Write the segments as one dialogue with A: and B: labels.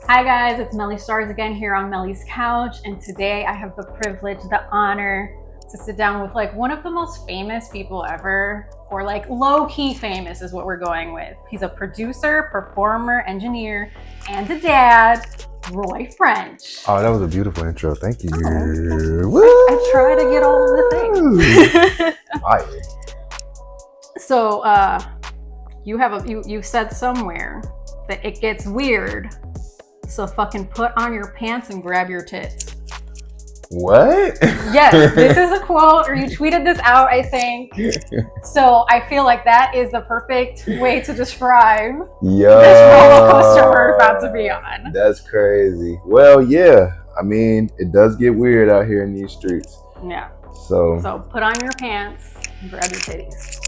A: Hi guys, it's Melly Starz again here on Melly's Couch, and today I have the privilege, the honor to sit down with like one of the most famous people ever, or like low-key famous is what we're going with. He's a producer, performer, engineer, and a dad, Roy French.
B: Oh, that was a beautiful intro. Thank you.
A: I try to get all of the things. So you said somewhere that it gets weird. So fucking put on your pants and grab your tits.
B: What?
A: Yes, this is a quote, or you tweeted this out, I think. So I feel like that is the perfect way to describe this roller coaster we're about to be on.
B: That's crazy. Well, yeah. I mean, it does get weird out here in these streets.
A: Yeah.
B: So
A: put on your pants and grab your titties.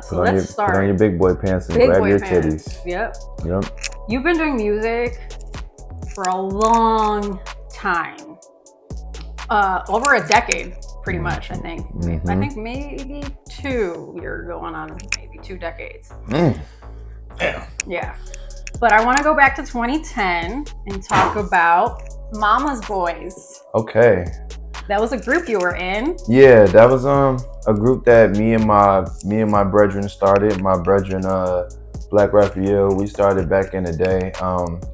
A: So let's start.
B: Put on your big boy pants and grab your titties.
A: Yep.
B: Yep.
A: You've been doing music for a long time. Over a decade, pretty much, I think.
B: Mm-hmm.
A: I think maybe two. You're going on maybe 2 decades.
B: Yeah.
A: Yeah. But I want to go back to 2010 and talk about Momma Boys.
B: Okay.
A: That was a group you were in.
B: Yeah, that was a group that me and my brethren started. My brethren, Black Raphael, we started back in the day.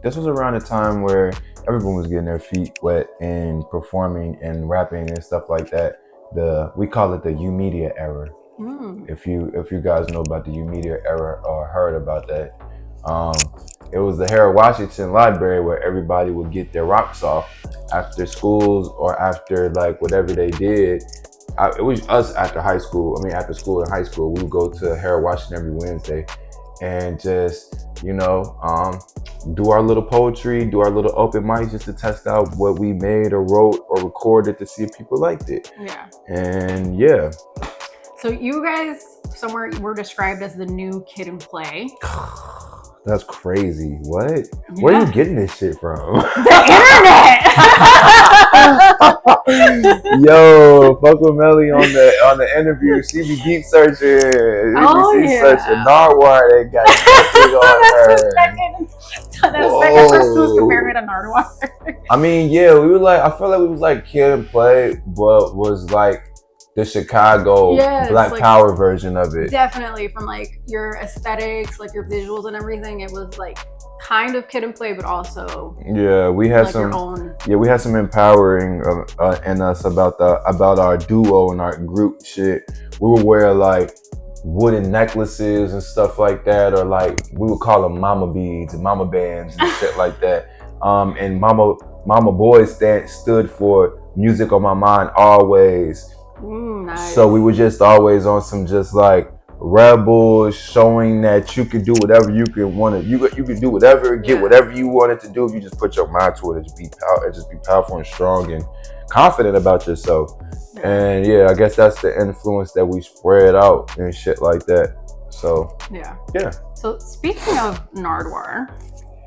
B: This was around the time where everyone was getting their feet wet and performing and rapping and stuff like that. We call it the U Media era. If you guys know about the U Media era or heard about that, it was the Harold Washington Library where everybody would get their rocks off after schools or after like whatever they did. It was us after school in high school. We would go to Harold Washington every Wednesday and just, do our little poetry, do our little open mics just to test out what we made or wrote or recorded to see if people liked it.
A: Yeah.
B: And yeah.
A: So you guys somewhere were described as the new Kid and Play.
B: That's crazy. What? Yeah. Where are you getting this shit from?
A: The internet.
B: Yo, fuck with Melly on the interview. She be deep searching. Searching Nardwaur. They got something on her.
A: That's the second person who's compared me to Nardwaur.
B: I mean, yeah, I feel like we was like Kid and Play, but was like the Chicago Black Power version of it.
A: Definitely, from like your aesthetics, like your visuals and everything, it was like kind of Kid and Play, but also
B: we had
A: like
B: some we had some empowering in us about our duo and our group shit. We would wear like wooden necklaces and stuff like that, or like we would call them mama beads and mama bands and shit like that. And Momma Boys stood for music on my mind always.
A: Nice.
B: So we were just always on some just like rebels, showing that you could do whatever you could want to. You could do whatever, get whatever you wanted to do if you just put your mind to it. Just be powerful and strong and confident about yourself. Yeah. And yeah, I guess that's the influence that we spread out and shit like that. So yeah.
A: So speaking of Nardwaur,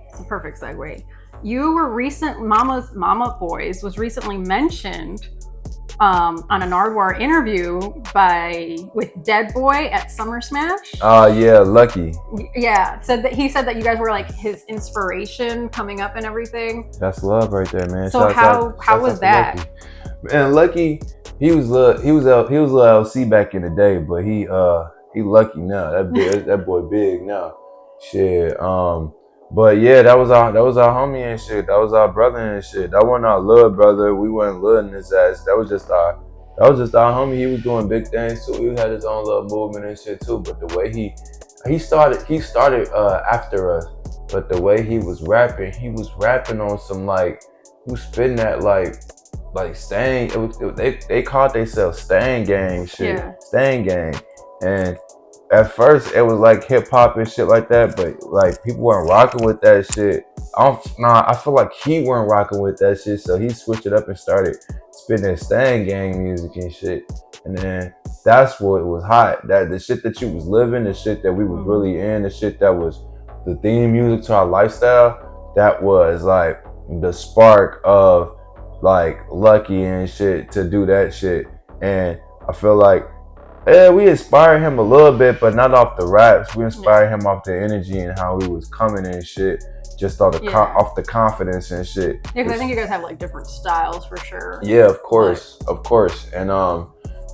A: it's a perfect segue. You were Momma Boys was recently mentioned on a Nardwaur interview with Dead Boy at Summer Smash.
B: Yeah, Lucky.
A: Yeah, he said that you guys were like his inspiration coming up and everything.
B: That's love right there, man.
A: So how was that?
B: Lucky. Man, Lucky, he was LC back in the day, but he Lucky now. That boy big now. Shit. But yeah, that was our homie and shit. That was our brother and shit. That wasn't our little brother. We weren't little in his ass. That was just our homie. He was doing big things too. He had his own little movement and shit too. But the way he started after us. But the way he was rapping on some like, he was spitting that like Stang. They called themselves Stang Gang shit. Yeah. Stang Gang. And at first, it was like hip hop and shit like that, but like people weren't rocking with that shit. I feel like he weren't rocking with that shit, so he switched it up and started spitting that Stang Gang music and shit. And then that's what was hot. That the shit that you was living, the shit that we was really in, the shit that was the theme music to our lifestyle. That was like the spark of like Lucky and shit to do that shit. And I feel like we inspired him a little bit, but not off the raps. We inspired him off the energy and how he was coming and shit. just all the off the confidence and shit.
A: Yeah, because I think you guys have like different styles for sure.
B: Yeah, of course, and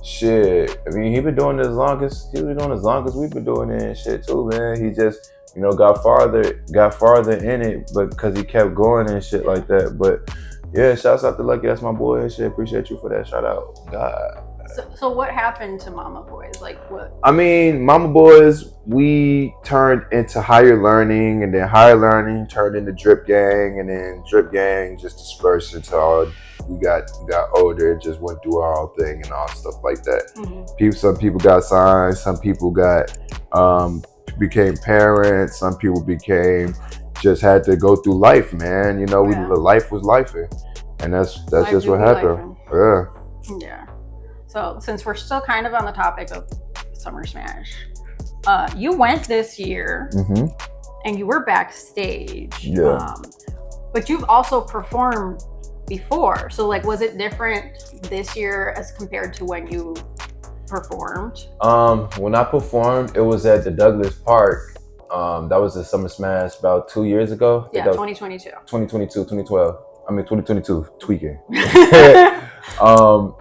B: shit. I mean, he been doing it as long as we've been doing it and shit too, man. He just, you know, got farther in it, but because he kept going and shit like that. But yeah, shouts out to Lucky, that's my boy and shit. Appreciate you for that shout out. God.
A: So what happened to Momma Boys? Like what?
B: I mean, Momma Boys, we turned into Higher Learning, and then Higher Learning turned into Drip Gang, and then Drip Gang just dispersed into all. We got older, just went through our own thing and all stuff like that. Mm-hmm. Some people got signed, some people got became parents, some people just had to go through life, man. You know, life was lifing, and that's just what happened.
A: Yeah. So since we're still kind of on the topic of Summer Smash, you went this year, mm-hmm. and you were backstage.
B: Yeah.
A: But you've also performed before. So like, was it different this year as compared to when you performed?
B: When I performed, it was at the Douglas Park. That was the Summer Smash about 2 years ago.
A: Yeah, 2022.
B: 2012. I mean, 2022, tweaking.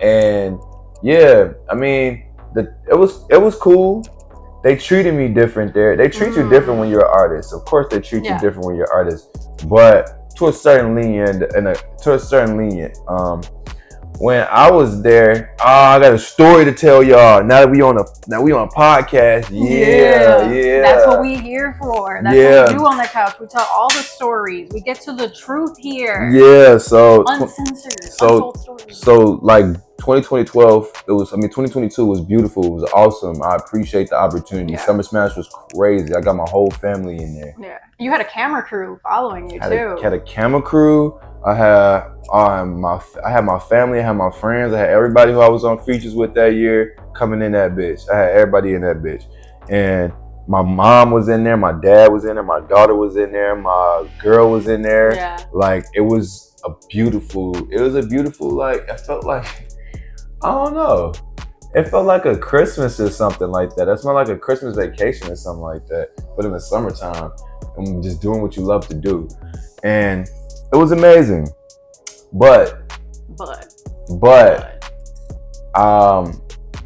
B: And yeah, I mean, it was cool. They treated me different there. They treat you different when you're an artist. Of course, they treat you different when you're an artist, but to a certain lenient. When I was there, I got a story to tell y'all. Now we on a podcast. Yeah.
A: That's what we here for. That's what we do on the couch. We tell all the stories. We get to the truth here.
B: Yeah. So
A: uncensored. Untold stories.
B: So like 2022 was beautiful. It was awesome. I appreciate the opportunity. Yeah. Summer Smash was crazy. I got my whole family in there.
A: Yeah. You had a camera crew following you too.
B: Had a camera crew. I had my family, I had my friends, I had everybody who I was on features with that year coming in that bitch. I had everybody in that bitch. And my mom was in there, my dad was in there, my daughter was in there, my girl was in there.
A: Yeah.
B: Like it was a beautiful, like, I felt like, I don't know. It felt like a Christmas or something like that. It smelled like a Christmas vacation or something like that, but in the summertime and just doing what you love to do. And it was amazing, but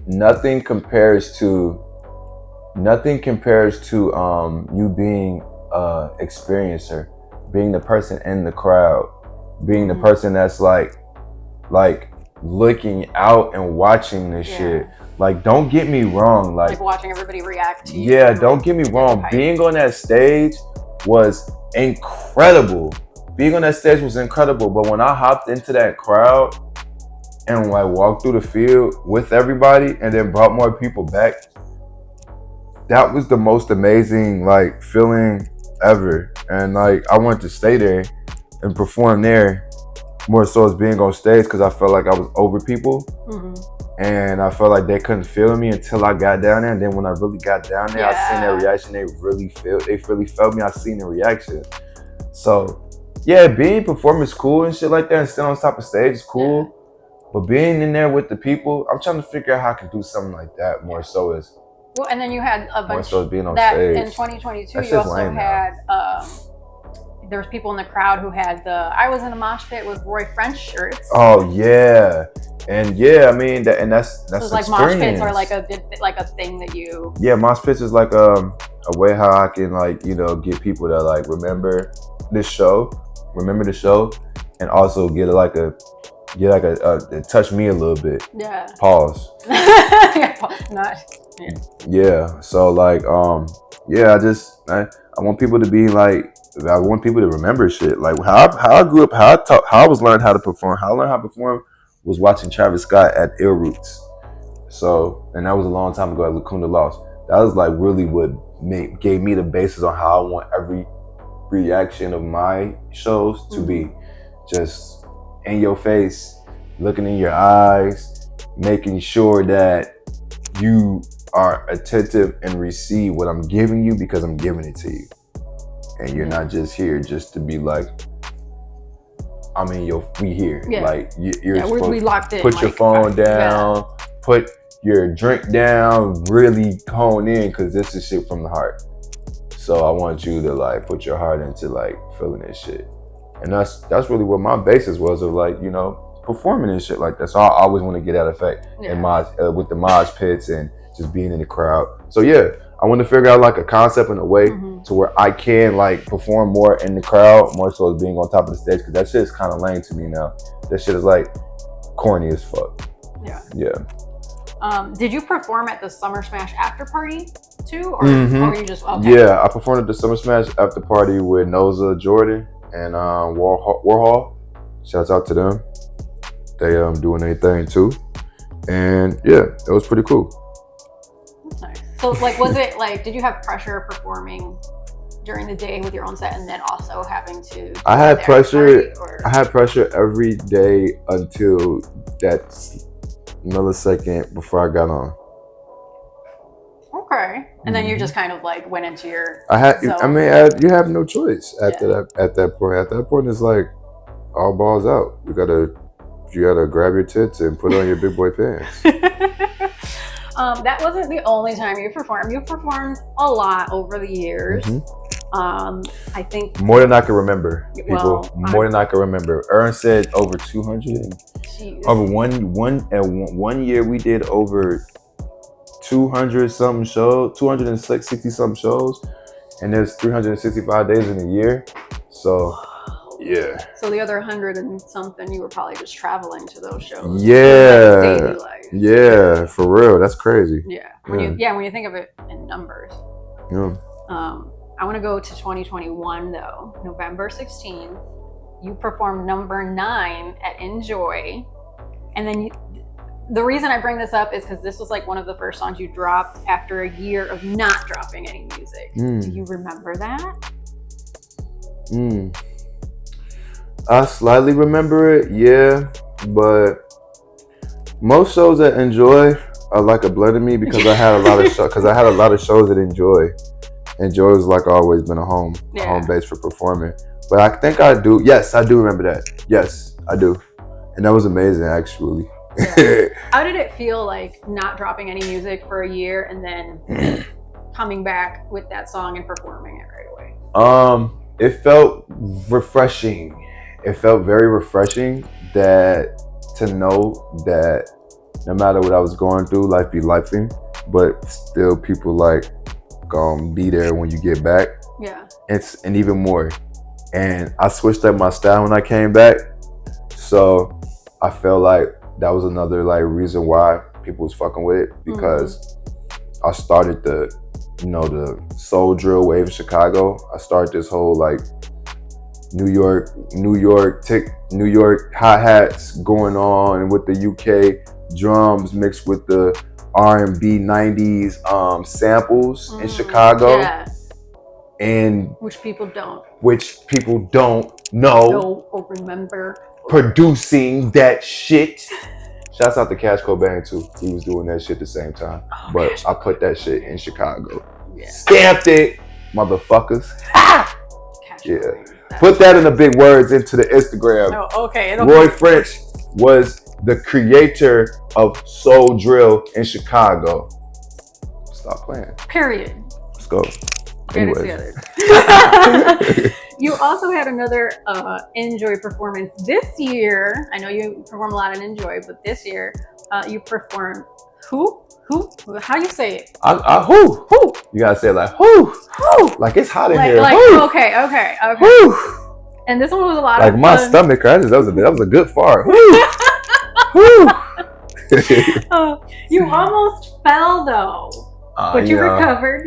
B: nothing compares to you being a experiencer, being the person in the crowd, being the person that's like looking out and watching this shit. Like, don't get me wrong, like
A: watching everybody react to you.
B: Yeah, don't get me wrong. Being on that stage was incredible. Being on that stage was incredible, but when I hopped into that crowd and like walked through the field with everybody and then brought more people back, that was the most amazing like feeling ever. And like I wanted to stay there and perform there more so as being on stage because I felt like I was over people. Mm-hmm. And I felt like they couldn't feel me until I got down there. And then when I really got down there, I seen their reaction. They really felt me. I seen the reaction. So yeah, being performance cool and shit like that and sitting on top of stage is cool. Yeah. But being in there with the people, I'm trying to figure out how I can do something like that more so as.
A: Well, and then you had a bunch
B: more so as being on
A: that
B: stage.
A: In 2022, you also had there was people in the crowd who had I was in a mosh pit with Roy French shirts.
B: Oh yeah. And yeah, I mean that's so
A: like mosh pits are like a thing that you.
B: Yeah, mosh pits is like a way how I can like, you know, get people to like remember the show, and also get a touch me a little bit.
A: Yeah.
B: Pause. Yeah. So like I want people to be like, I want people to remember shit. Like how I grew up, how I was learning how to perform. How I learned how to perform was watching Travis Scott at Ill Roots. So, and that was a long time ago at Lacuna Lost. That was like really what gave me the basis on how I want every reaction of my shows to be. Just in your face, looking in your eyes, making sure that you are attentive and receive what I'm giving you because I'm giving it to you. And you're not just here just to be like, I mean, we here. Yeah. Like you're supposed
A: we locked in.
B: Put your phone down, put your drink down, really hone in because this is shit from the heart. So I want you to like put your heart into like feeling this shit. And that's really what my basis was of like, you know, performing and shit like that. So I always want to get that effect in my with the mosh pits and just being in the crowd. So yeah, I want to figure out like a concept and a way to where I can like perform more in the crowd, more so as being on top of the stage, because that shit is kind of lame to me now. That shit is like corny as fuck. Yeah.
A: Did you perform at the Summer Smash after party too, or you just
B: Yeah, I performed at the Summer Smash after party with Noza Jordan and Warhol. Shouts out to them. They doing their thing too, and yeah, it was pretty cool.
A: That's nice. So like, was it like, did you have pressure performing during the day with your own set, and then also having to?
B: I had pressure. I had pressure every day until that millisecond before I got on.
A: Okay, and then you just kind of like went into your.
B: You have no choice after that. At that point, it's like all balls out. You gotta grab your tits and put on your big boy pants.
A: That wasn't the only time you performed. You performed a lot over the years. I think
B: more than I can remember. More than I can remember. Ern said over 200. Over one year we did over 200 something shows, 260 something shows, and there's 365 days in a year. So yeah.
A: So the other 100 and something, you were probably just traveling to those shows.
B: Yeah.
A: Like daily life.
B: Yeah, for real. That's crazy.
A: Yeah. When you think of it in numbers.
B: Yeah.
A: I want to go to 2021 though. November 16th, you performed number 9 at Enjoy, and then the reason I bring this up is because this was like one of the first songs you dropped after a year of not dropping any music. Do you remember that?
B: I slightly remember it, yeah, but most shows that Enjoy are like a blur to me because I had a lot of shows that Enjoy. Enjoy has like always been a home base for performing. But I think I do. Yes, I do remember that. Yes, I do, and that was amazing actually.
A: Yeah. How did it feel like not dropping any music for a year and then coming back with that song and performing it right away?
B: It felt refreshing. It felt very refreshing to know that no matter what I was going through, life be lifing, but still people like gonna be there when you get back.
A: Yeah.
B: And even more. And I switched up my style when I came back. So I felt like that was another like reason why people was fucking with it, because I started the soul drill wave in Chicago. I started this whole like New York hi-hats going on with the UK drums mixed with the R&B 90s samples in Chicago.
A: Yeah.
B: And
A: which people don't
B: know
A: or remember
B: producing that shit. Shouts out to Cash Cobain too. He was doing that shit at the same time. But I put that shit in Chicago. Yeah. Stamped it, motherfuckers. Yeah. Put that in the big words into the Instagram.
A: Oh, okay.
B: Roy French was the creator of soul drill in Chicago. Stop playing.
A: Period.
B: Let's go.
A: Anyways. You also had another Enjoy performance this year. I know you perform a lot in Enjoy, but this year you performed who? How do you say it?
B: Who? You gotta say it like who? Like it's hot in here.
A: Like
B: who?
A: Okay.
B: Who?
A: And this one was a lot
B: like
A: of fun.
B: My stomach. That was a good fart.
A: You almost fell though. But you recovered.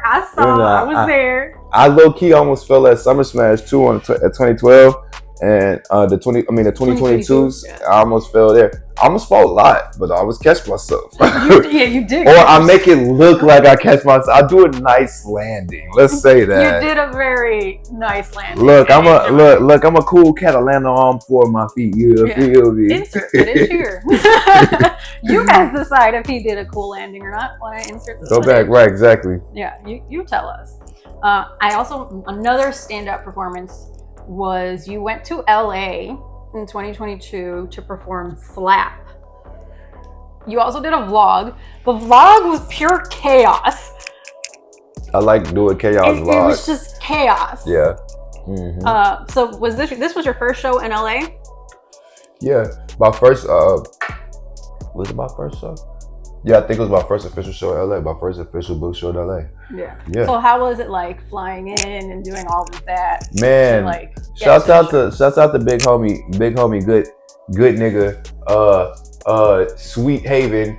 A: I saw. I was there.
B: I low key almost fell at Summer Smash too at 2012, and the 2022s. Yeah. I almost fell there. I almost fell a lot, but I always catch myself.
A: You did.
B: Or I make it look like I catch myself. I do a nice landing. Let's say that.
A: You did a very nice landing.
B: Look, I'm a cool cat. I land on for my feet. You feel me?
A: Insert footage here. You guys decide if he did a cool landing or not. When I insert this.
B: Go back, right? Exactly.
A: Yeah, you tell us. I also another standout performance was you went to LA in 2022 to perform Slap. You also did a vlog. The vlog was pure chaos.
B: I like doing chaos
A: It
B: vlogs.
A: was just chaos.
B: Yeah.
A: So was this was your first show in LA?
B: Yeah. My first was it my first show? Yeah, I think it was my first official show in LA. My first official book show in LA.
A: Yeah.
B: Yeah.
A: So how was it like flying in and doing all of that?
B: Man,
A: like
B: shouts out to big homie, good nigga, Sweet Haven,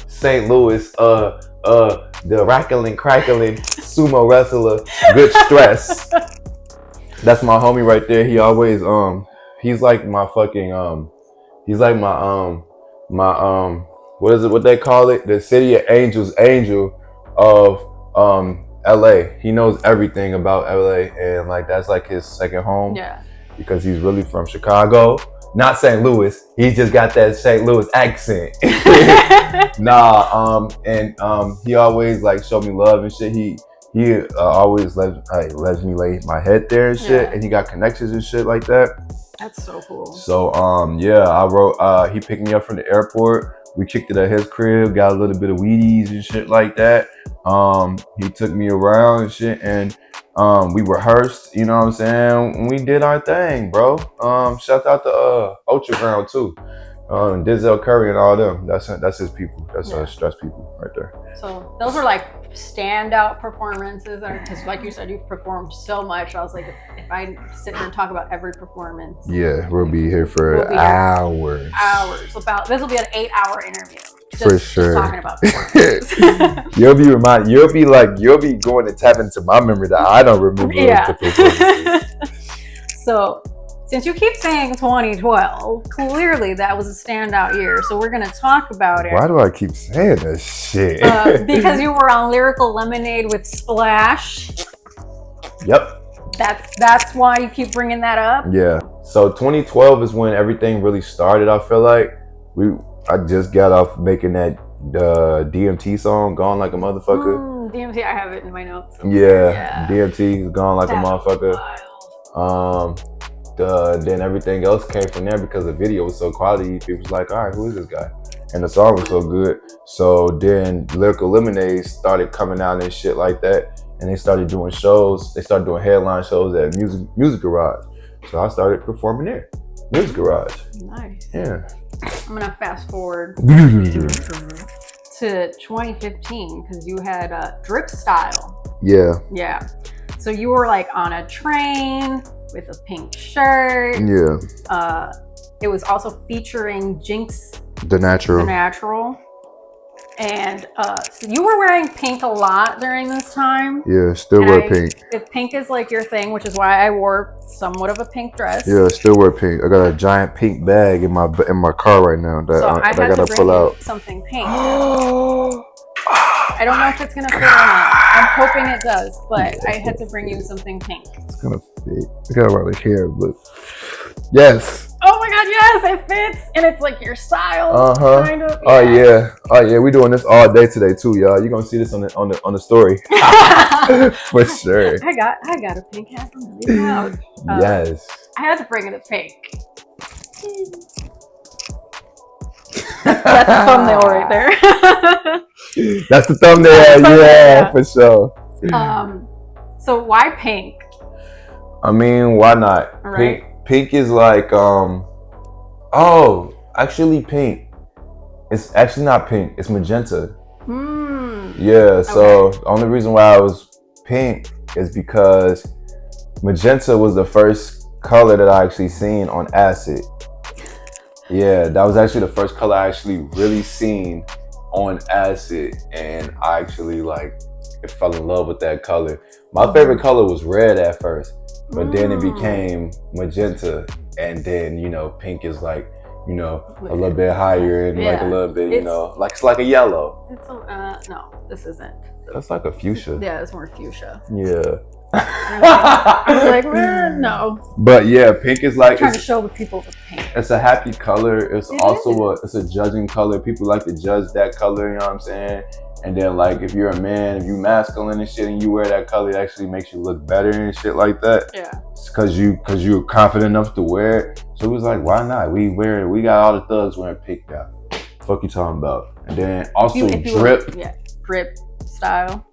B: St. Louis, the rackling crackling sumo wrestler, Good Stress. That's my homie right there. He always he's like my fucking he's like my what is it, what they call it, the City of Angels angel of LA. He knows everything about LA, and like that's like his second home.
A: Yeah.
B: Because he's really from Chicago, not St. Louis. He just got that St. Louis accent. He always like showed me love and shit. He always lets me lay my head there and shit, and he got connections and shit like that.
A: That's so cool.
B: So I wrote. He picked me up from the airport. We kicked it at his crib, got a little bit of Wheaties and shit like that. He took me around and shit, and we rehearsed, you know what I'm saying? We did our thing, bro. Shout out to Ultra Ground too. Denzel Curry and all them. That's his people. That's Stress people right there.
A: So those were like standout performances, because like you said, you've performed so much. I was like, if I sit here and talk about every performance,
B: we'll be here for hours.
A: This will be an 8-hour interview.
B: For sure.
A: Just talking about performances.
B: You'll be going to tap into my memory that I don't remember.
A: Yeah.
B: The performances.
A: So, since you keep saying 2012, clearly that was a standout year. So we're gonna talk about it.
B: Why do I keep saying this shit?
A: Because you were on Lyrical Lemonade with Splash.
B: Yep.
A: That's why you keep bringing that up.
B: Yeah. So 2012 is when everything really started. I feel like I just got off making that DMT song, Gone Like a Motherfucker.
A: DMT, I have it in my notes.
B: Yeah. DMT is Gone Like a Motherfucker. Then everything else came from there because the video was so quality. People was like, all right, who is this guy? And the song was so good. So then Lyrical Lemonade started coming out and shit like that. And they started doing shows. They started doing headline shows at Music Garage. So I started performing there. Music Garage.
A: Nice.
B: Yeah.
A: I'm gonna fast forward to 2015 because you had Dripstyle.
B: Yeah.
A: Yeah. So you were like on a train with a pink shirt.
B: Yeah.
A: It was also featuring Jinx,
B: The Natural.
A: And so you were wearing pink a lot during this time.
B: Yeah, still wear pink.
A: If pink is like your thing, which is why I wore somewhat of a pink dress.
B: Yeah, still wear pink. I got a giant pink bag in my car right now that I gotta pull out.
A: Something pink. I don't know if it's gonna fit or not. I'm hoping it does, but I had to bring you something pink.
B: It's gonna fit. I gotta wear the hair, but yes.
A: Oh my god, yes, it fits, and it's like your style, kind of.
B: Yeah. Oh yeah, we doing this all day today too, y'all. You're gonna see this on the story for sure.
A: I got a pink hat from the house.
B: Yes.
A: I had to bring it a pink. That's the thumbnail right there.
B: That's the thumbnail, yeah, for sure.
A: So why pink?
B: I mean, why not?
A: Right.
B: Pink is like, actually pink. It's actually not pink. It's magenta. Yeah, so the only reason why I was pink is because magenta was the first color that I actually seen on acid. Yeah, that was actually the first color I actually really seen on acid, and I actually fell in love with that color. My favorite color was red at first, but then it became magenta, and then pink is a little bit higher and a little bit it's like a yellow.
A: It's no, this isn't.
B: That's like a fuchsia.
A: Yeah, it's more fuchsia.
B: Yeah.
A: I was like, no.
B: But yeah, pink is like,
A: trying to show the people the pink.
B: It's a happy color. It's also it's a judging color. People like to judge that color, you know what I'm saying? And then if you're a man, if you masculine and shit and you wear that color, it actually makes you look better and shit like that.
A: Yeah.
B: It's cause you're confident enough to wear it. So it was like, why not? We got all the thugs wearing pink now. Fuck you talking about. And then also Drip.
A: Drip Dripstyle.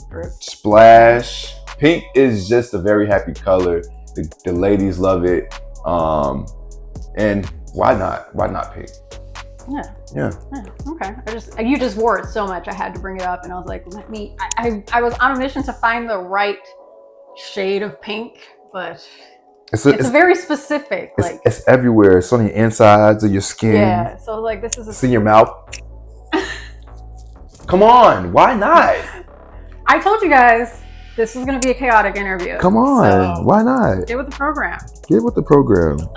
B: Splash. Pink is just a very happy color. The ladies love it. And why not? Why not pink? Yeah.
A: Okay. You just wore it so much, I had to bring it up, and I was like, I was on a mission to find the right shade of pink, but it's very specific.
B: It's everywhere. It's on the insides of your skin.
A: Yeah. So like this is
B: it's in your mouth. Come on, why not?
A: I told you guys this was gonna be a chaotic interview.
B: Come on, why not?
A: Get with the program.
B: Get with the program.
A: So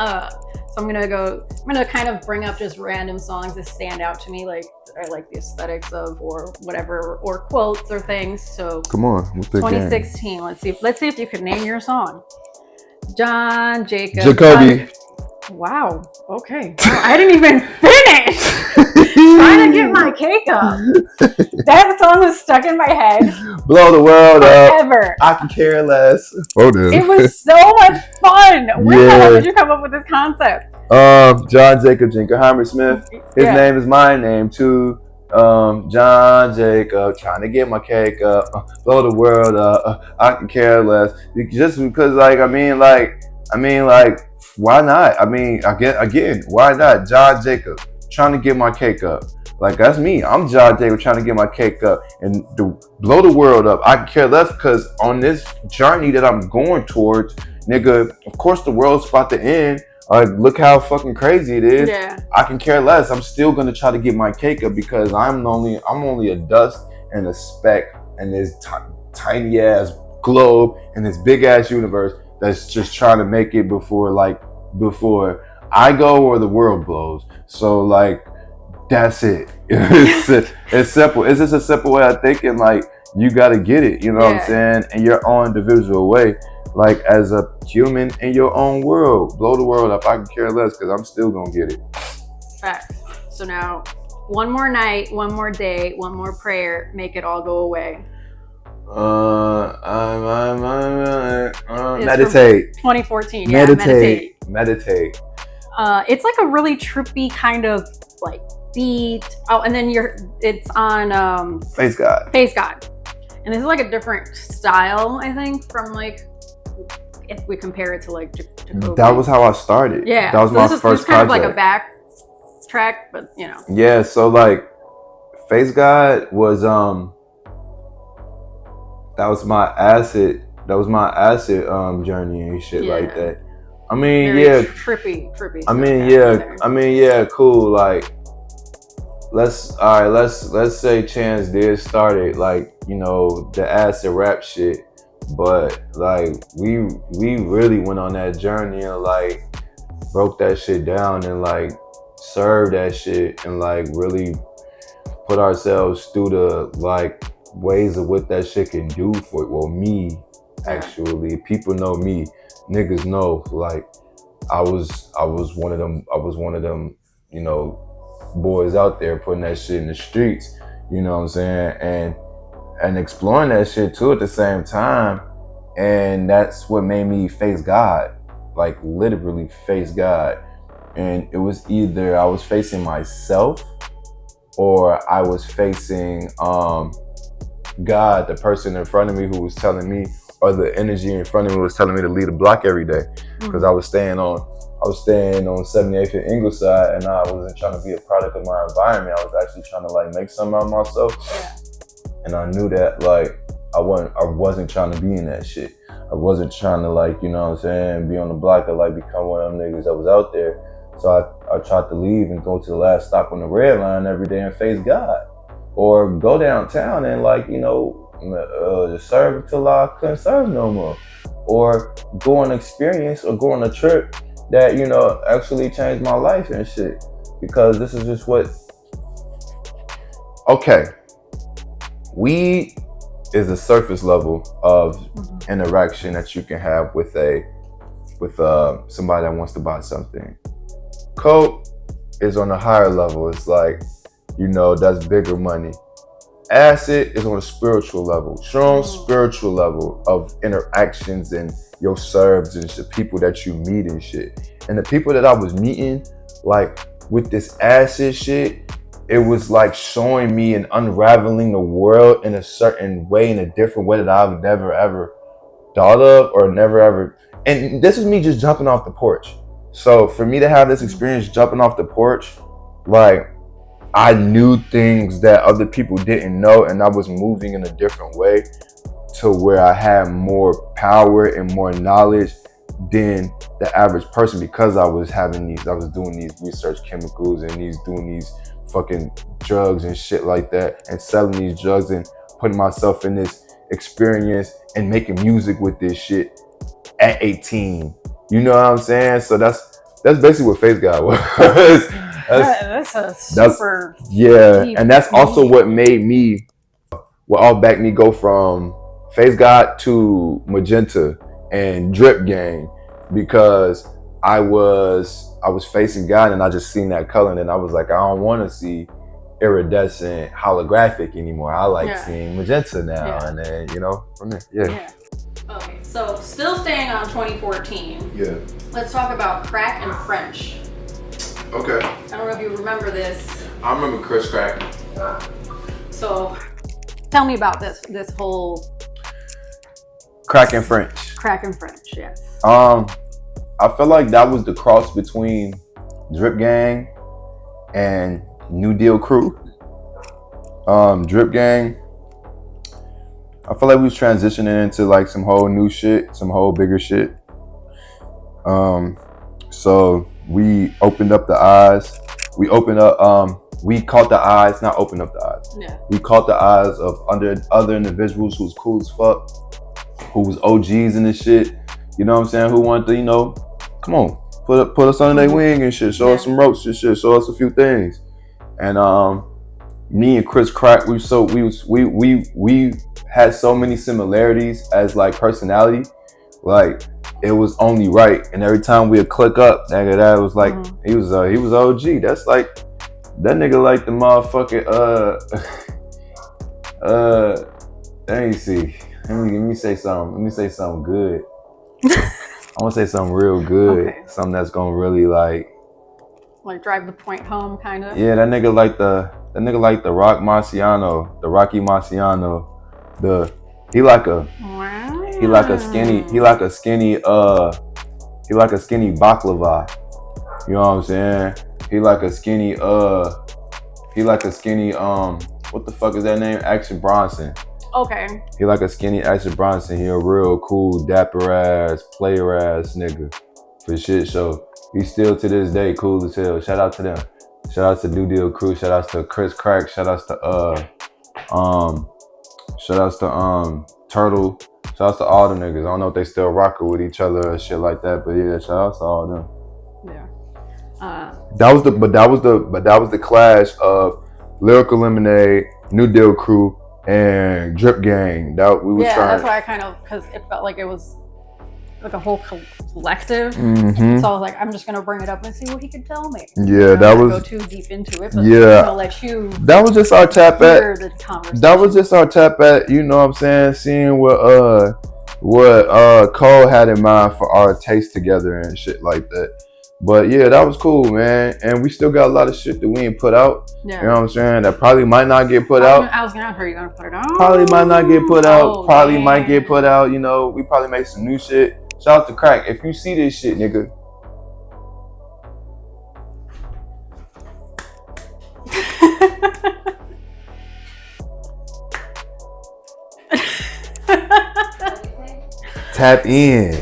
A: I'm gonna kind of bring up just random songs that stand out to me, like I like the aesthetics of, or whatever, or quotes or things. So
B: come on,
A: 2016. Let's see if you can name your song. John Jacob.
B: Jacoby.
A: Wow. Okay. I didn't even finish. Trying to get my cake up. That song was stuck in my head.
B: Blow the world
A: forever.
B: up. I can care less.
A: It was so much fun. Where the hell did you come up with this concept?
B: John Jacob Jingleheimer Smith. His name is my name too. John Jacob, trying to get my cake up. Blow the world up. I can care less. Just because, why not? I mean, again, why not? John Jacob, trying to get my cake up. Like, that's me. I'm John Jacob trying to get my cake up and blow the world up. I can care less, because on this journey that I'm going towards, nigga, of course the world's about to end. Look how fucking crazy it is.
A: Yeah.
B: I can care less. I'm still gonna try to get my cake up, because I'm only a dust and a speck in this tiny ass globe in this big ass universe that's just trying to make it before I go or the world blows. So like, that's it. It's simple. It's just a simple way of thinking. Like, you gotta get it. You know what I'm saying? In your own individual way. Like, as a human in your own world, blow the world up. I can care less, because I'm still gonna get it.
A: Facts. So now, one more night, one more day, one more prayer, make it all go away.
B: Meditate.
A: 2014.
B: Yeah, meditate.
A: It's like a really trippy kind of like beat. Oh, and then it's on
B: Face God.
A: And this is like a different style, I think, from like, if we compare it to like Jacoby.
B: That was how I started.
A: Yeah.
B: That was my first project.
A: Kind of like a back track, but you know.
B: Yeah, so like Face God was that was my acid journey and shit like that. I mean,
A: very trippy.
B: I mean, cool. Like, let's say Chance did start it, like, you know, the acid rap shit. But like, we really went on that journey and like broke that shit down and like served that shit and like really put ourselves through the like ways of what that shit can do for me. Actually, people know me, niggas know, like I was one of them, you know, boys out there putting that shit in the streets, you know what I'm saying, and exploring that shit too at the same time. And that's what made me face God, like literally face God. And it was either I was facing myself or I was facing God, the person in front of me who was telling me, or the energy in front of me was telling me to leave the block every day. Because I was staying on 78th and Ingleside, and I wasn't trying to be a product of my environment. I was actually trying to like make something out of myself. And I knew that like I wasn't trying to be in that shit. I wasn't trying to like, you know what I'm saying, be on the block or like become one of them niggas that was out there. So I tried to leave and go to the last stop on the red line every day and face God. Or go downtown and like, you know, just serve until I couldn't serve no more. Or go on an experience or go on a trip that, you know, actually changed my life and shit. Because this is just what... Okay. Weed is a surface level of interaction that you can have with somebody that wants to buy something. Coke is on a higher level. It's like, you know, that's bigger money. Acid is on a spiritual level, strong spiritual level of interactions and your serves and shit, people that you meet and shit. And the people that I was meeting, like with this acid shit, it was like showing me and unraveling the world in a certain way, in a different way that I've never ever thought of or never ever. And this is me just jumping off the porch. So for me to have this experience jumping off the porch, like I knew things that other people didn't know, and I was moving in a different way to where I had more power and more knowledge than the average person, because I was doing these research chemicals and doing these fucking drugs and shit like that, and selling these drugs and putting myself in this experience and making music with this shit at 18. You know what I'm saying? So that's basically what Face God was.
A: that's a super deep
B: and that's also what all backed me go from Face God to Magenta and Drip Gang, because I was facing God and I just seen that color, and then I was like, I don't want to see iridescent holographic anymore. I like seeing magenta now, and then from there,
A: Okay, so still staying on 2014.
B: Yeah.
A: Let's talk about Crack and French.
B: Okay.
A: I don't know if you remember this.
B: I remember Chris Crack.
A: So, tell me about this whole
B: Crack and French.
A: Crack and French, yes.
B: I feel like that was the cross between Drip Gang and New Deal Crew. Drip Gang, I feel like we was transitioning into like some whole new shit, some whole bigger shit. So we opened up the eyes. We caught the eyes, not opened up the eyes.
A: Yeah. We
B: caught the eyes of other individuals who was cool as fuck, who was OGs in this shit. You know what I'm saying? Who wanted to, come on, put us under their wing and shit. Show us some ropes and shit. Show us a few things. And me and Chris Crack, we had so many similarities as like personality. Like it was only right. And every time we'd click up, nigga, that was like he was OG. That's like that nigga like the motherfucking let me see. Let me say something good. I want to say something real good. Okay. Something that's gonna really like
A: drive the point home, kind of.
B: Yeah, that nigga like the Rocky Marciano. He like a skinny baklava. You know what I'm saying? He like a skinny what the fuck is that name? Action Bronson.
A: Okay.
B: He like a skinny Action Bronson. He a real cool, dapper ass, player ass nigga for shit show. He's still to this day cool as hell. Shout out to them. Shout out to New Deal Crew. Shout out to Chris Crack. Shout out to Turtle. Shout out to all the niggas. I don't know if they still rocking with each other or shit like that, but yeah, shout out to all of them.
A: Yeah.
B: That was the clash of Lyrical Lemonade, New Deal Crew, and Drip Gang. That's
A: why because it felt like it was like a whole collective. Mm-hmm. So I was like, I'm just gonna bring it up and see what he could tell me.
B: Yeah,
A: that was go too deep into it. But let you.
B: That was just our tap at. That was just our tap at. You know what I'm saying? Seeing what Cole had in mind for our taste together and shit like that. But yeah, that was cool, man. And we still got a lot of shit that we ain't put out. Yeah. You know what I'm saying? That probably might not get put out.
A: I was gonna ask, are you gonna put it out?
B: Probably might not get put out. Might get put out. We probably make some new shit. Shout out to Crack. If you see this shit, nigga. Tap in.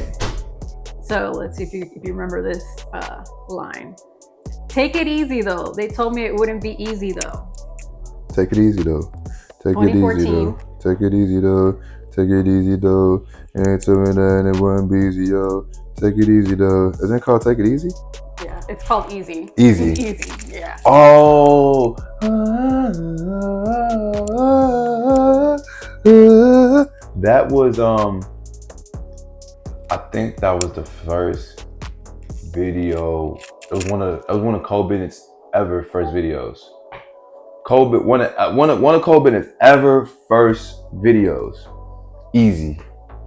A: So let's see if you remember this line. Take it easy though. They told me it wouldn't be easy though.
B: Take it easy though. Take it easy though. Take it easy though. Take it easy though. Ain't telling that it wouldn't be easy, yo. Take it easy though. Isn't it called Take It Easy?
A: Yeah, it's called Easy.
B: Easy.
A: Easy, yeah.
B: Oh. That was I think that was the first video. It was one of Cole Bennett's ever first videos. One of Cole Bennett's ever first videos. Easy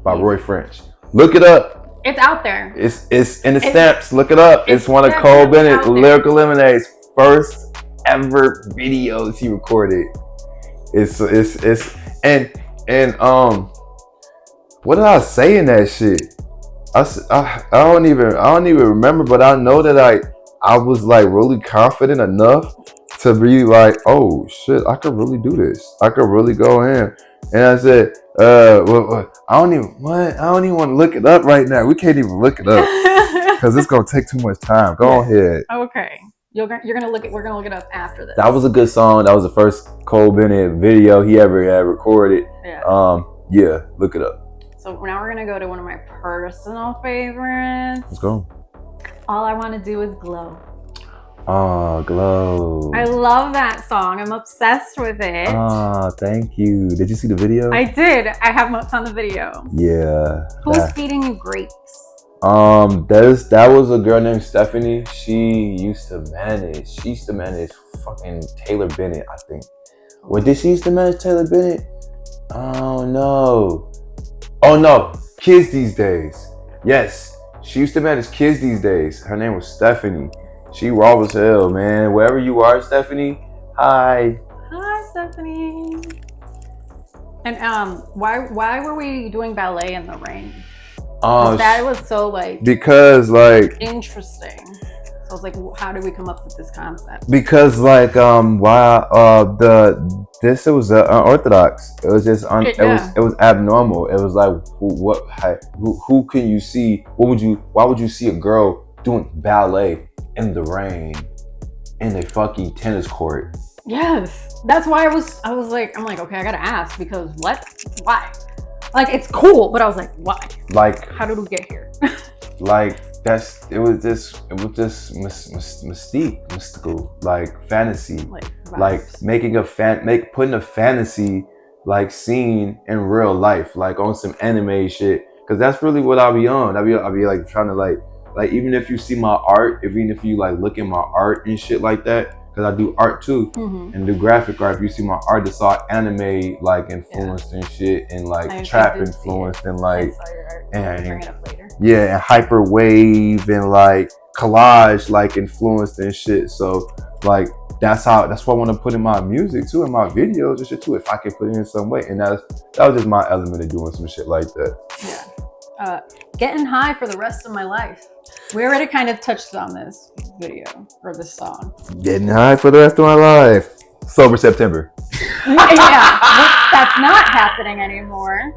B: by Roy French. Look it up.
A: It's out there.
B: It's in the stamps. Look it up. It's one of Cole Bennett, Lyrical Lemonade's first ever videos he recorded. It's what did I say in that shit? I don't even remember, but I know that I was like really confident enough to be like, oh shit, I could really do this. I could really go in. And I said, I don't even want to look it up right now. We can't even look it up because it's gonna take too much time. Go ahead.
A: Okay. We're gonna look it up after this.
B: That was a good song. That was the first Cole Bennett video he ever had recorded. Yeah, look it up.
A: So now we're gonna go to one of my personal favorites.
B: Let's go.
A: All I Want to Do Is Glow.
B: Oh, Glow.
A: I love that song. I'm obsessed with it.
B: Oh, thank you. Did you see the video?
A: I did. I have notes on the video.
B: Yeah.
A: Who's feeding you grapes?
B: That was a girl named Stephanie. She used to manage fucking Taylor Bennett, I think. What did she used to manage Taylor Bennett? Oh no, Kids These Days. Yes, she used to manage Kids These Days. Her name was Stephanie. She raw as hell, man. Wherever you are, Stephanie. Hi.
A: Hi, Stephanie. And why were we doing ballet in the rain? That was so
B: because
A: interesting. So I was like, how did we come up with this concept?
B: Because it was unorthodox. It was just it was abnormal. It was like who can you see? Why would you see a girl doing ballet in the rain in a fucking tennis court?
A: Yes, that's why I'm like, okay, I gotta ask because why? Like, it's cool, but I was like, why?
B: Like,
A: how did we get here?
B: it was this mystical, like fantasy, like putting a fantasy like scene in real life, like on some anime shit. Cause that's really what I'll be on. I'll be like trying to like even if you see my art, even if you like look at my art and shit like that. Cause I do art too, and do graphic art. If you see my art, it's all anime like influenced and shit, and like trap influenced and like and
A: bring it up later.
B: Yeah, and hyperwave and like collage like influenced and shit. So like that's what I want to put in my music too, in my videos and shit too. If I can put it in some way, and that was just my element of doing some shit like that.
A: Yeah, getting high for the rest of my life. We already kind of touched on this video or this song.
B: Getting high for the rest of my life. Sober September.
A: Yeah, that's not happening anymore.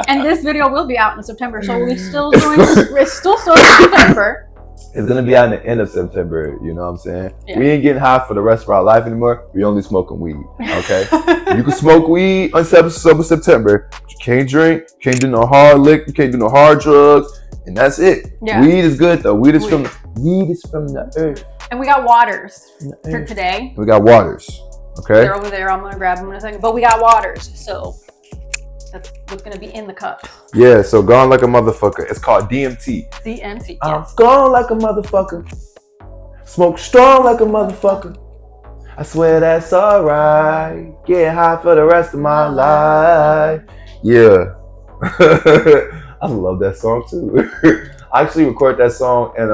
A: And this video will be out in September, so we're still Sober September.
B: It's gonna be out in the end of September. You know what I'm saying?
A: Yeah.
B: We ain't getting high for the rest of our life anymore. We only smoking weed. Okay. You can smoke weed on Sober September. But you can't drink. Can't do no hard lick. You can't do no hard drugs. And that's it. Yeah. Weed is good though. Weed is from the earth.
A: And we got waters for today.
B: We got waters. Okay.
A: They're over there. I'm gonna grab them in a second. But we got waters, so that's what's gonna be in the cup.
B: Yeah. So gone like a motherfucker. It's called DMT.
A: DMT.
B: I'm gone like a motherfucker. Smoke strong like a motherfucker. I swear that's alright. Get high for the rest of my life. Yeah. I love that song too. I actually recorded that song with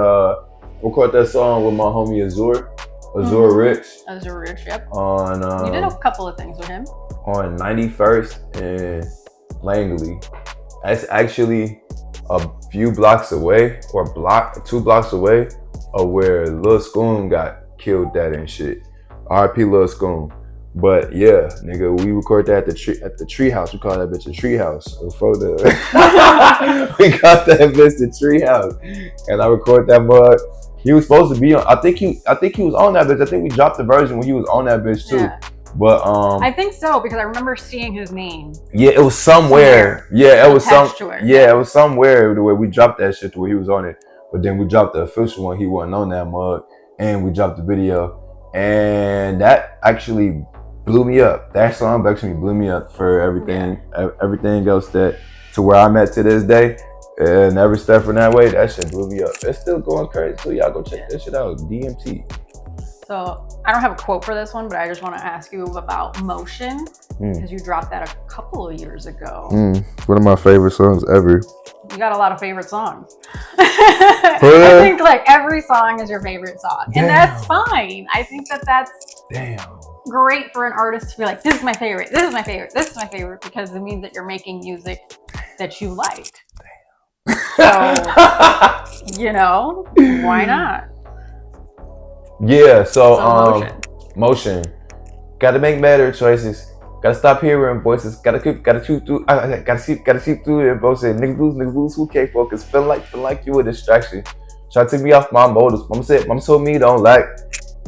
B: my homie Azur Rich.
A: Azur Rich, yep.
B: On
A: you did a couple of things with him.
B: On 91st and Langley. That's actually a few blocks away, or 2 blocks away, of where Lil Scoon got killed that and shit. R.I.P. Lil Scoon. But yeah, nigga, we record that at the tree house. We call that bitch a tree house. We call that bitch the tree house. And I record that mud. He was supposed to be on. I think he was on that bitch. I think we dropped the version when he was on that bitch too. Yeah. But
A: I think so, because I remember seeing his name.
B: Yeah, it was somewhere. Yeah, it was it was somewhere where we dropped that shit to where he was on it. But then we dropped the official one. He wasn't on that mug, and we dropped the video, and that actually blew me up. That song actually blew me up for everything else that to where I'm at to this day. And every step from that way, that shit blew me up. It's still going crazy. So y'all go check that shit out. DMT.
A: So I don't have a quote for this one, but I just want to ask you about Motion, because you dropped that a couple of years ago.
B: One of my favorite songs ever.
A: You got a lot of favorite songs. I think like every song is your favorite song.
B: Damn.
A: And that's fine. I think that that's
B: Damn.
A: great for an artist to be like, this is my favorite, this is my favorite, this is my favorite, because it means that you're making music that you like. So, you know, why not?
B: Yeah, so motion. Gotta make better choices. Gotta stop hearing voices. Gotta shoot through. Gotta see through it, bro. Said niggas lose who can't focus. Feel like you a distraction. Try to take me off my motives. Mama told me don't like.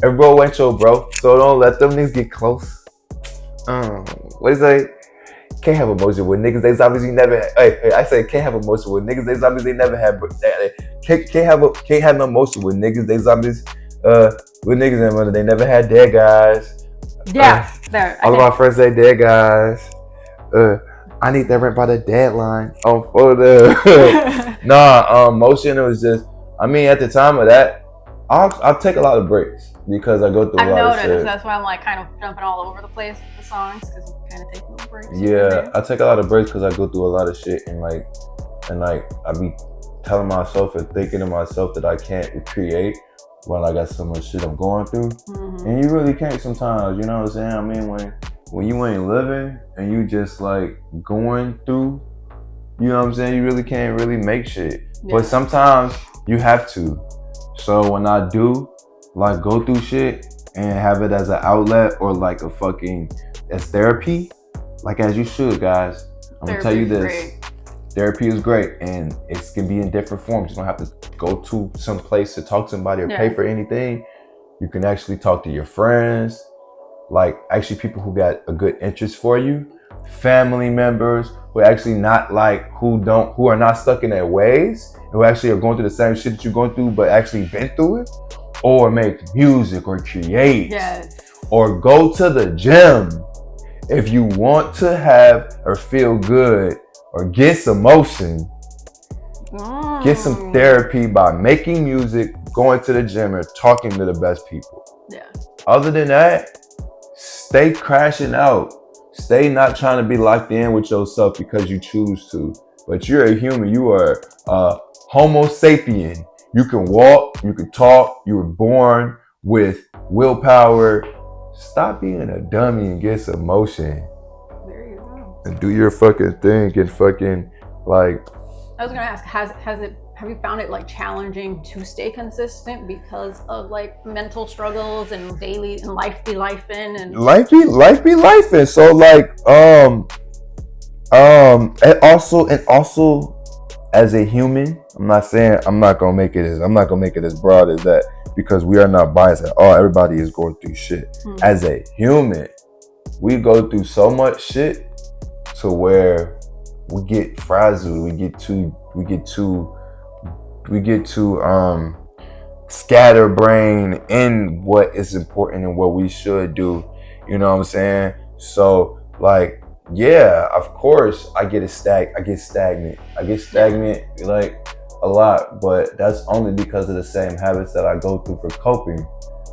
B: Every bro ain't your bro, so don't let them niggas get close. What is that? Can't have emotion with niggas they zombies you never had. Hey, I say can't have emotion with niggas they zombies they never had. But can't have no emotion with niggas they zombies. With niggas and they never had dead guys.
A: Yeah,
B: all of my friends say dead guys. I need that rent by the deadline. For the motion. It was just. I mean, at the time of that, I'll take a lot of breaks because I go through a lot of shit.
A: That's why I'm like kind of jumping all over the place with the songs because you kind of take little breaks.
B: Yeah, I take a lot of breaks because I go through a lot of shit and like I be telling myself and thinking to myself that I can't create when I got so much shit I'm going through. Mm-hmm. And you really can't sometimes, you know what I'm saying? I mean, when you ain't living and you just like going through, you know what I'm saying? You really can't really make shit. Yeah. But sometimes you have to. So when I do like go through shit and have it as an outlet or like a fucking as therapy, like as you should, guys. I'm gonna tell you this. Great. Therapy is great and it can be in different forms. You don't have to go to some place to talk to somebody or pay for anything. You can actually talk to your friends, like actually people who got a good interest for you, family members who actually not like who are not stuck in their ways, who actually are going through the same shit that you're going through but actually been through it, or make music or create, or go to the gym. If you want to have or feel good or get some motion, get some therapy by making music, going to the gym, or talking to the best people. Yeah. Other than that, stay crashing out. Stay not trying to be locked in with yourself because you choose to. But you're a human. You are a Homo sapien. You can walk, you can talk, you were born with willpower. Stop being a dummy and get some motion. There you go. And do your fucking thing and fucking like.
A: I was gonna ask, have you found it like challenging to stay consistent because of like mental struggles and daily and life be lifing and
B: life be lifing. So like and also as a human, I'm not gonna make it as broad as that because we are not biased at all. Everybody is going through shit. Mm-hmm. As a human, we go through so much shit to where we get frazzled. We get too scatterbrained in what is important and what we should do. You know what I'm saying? So like, yeah, of course I get stagnant like a lot, but that's only because of the same habits that I go through for coping.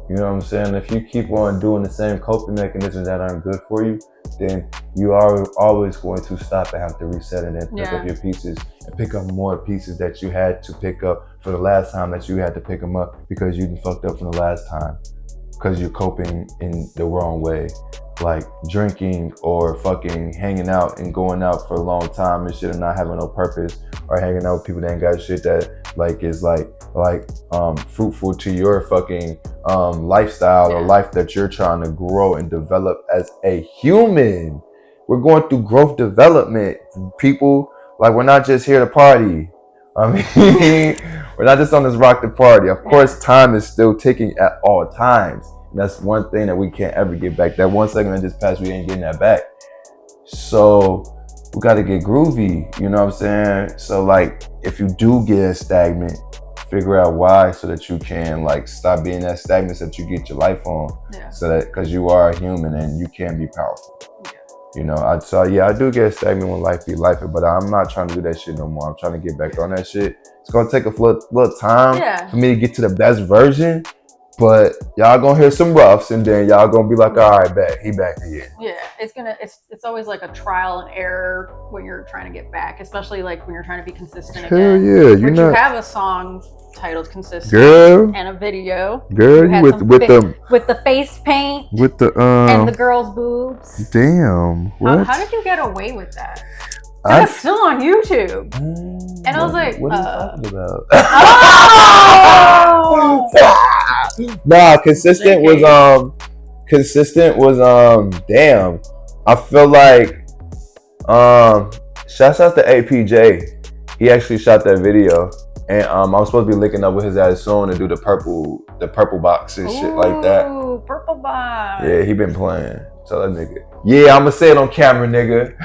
B: You know what I'm saying? If you keep on doing the same coping mechanisms that aren't good for you, then you are always going to stop and have to reset and then pick up your pieces and pick up more pieces that you had to pick up for the last time that you had to pick them up because you fucked up from the last time because you're coping in the wrong way, like drinking or fucking hanging out and going out for a long time and shit and not having no purpose, or hanging out with people that ain't got shit that like is like fruitful to your fucking lifestyle or life that you're trying to grow and develop as a human. We're going through growth development, people. Like, we're not just here to party. I mean, we're not just on this rock the party. Of course, time is still ticking at all times. And that's one thing that we can't ever get back. That 1 second that just passed, we ain't getting that back. So we got to get groovy, you know what I'm saying? So like, if you do get stagnant, figure out why so that you can like stop being that stagnant so that you get your life on. Yeah. So that, because you are a human and you can be powerful. Yeah. You know, I do get stagnant when life be life, but I'm not trying to do that shit no more. I'm trying to get back on that shit. It's gonna take a little time for me to get to the best version, But y'all gonna hear some roughs, and then y'all gonna be like, all right, back. He back again.
A: Yeah, it's always like a trial and error when you're trying to get back, especially like when you're trying to be consistent
B: Hell
A: again.
B: yeah,
A: you have a song titled "Consistent,"
B: girl,
A: and a video.
B: Girl, you
A: with the face paint,
B: with the
A: and the girl's boobs.
B: Damn, what?
A: How did you get away with that? That's still on YouTube. And I was like,
B: what are you talking about?
A: Oh!
B: Nah, consistent was damn. I feel like shouts out to APJ. He actually shot that video. And I was supposed to be linking up with his ass soon to do the purple box and shit like that.
A: Ooh, purple box.
B: Yeah, he been playing. Tell that nigga. Yeah, I'ma say it on camera, nigga.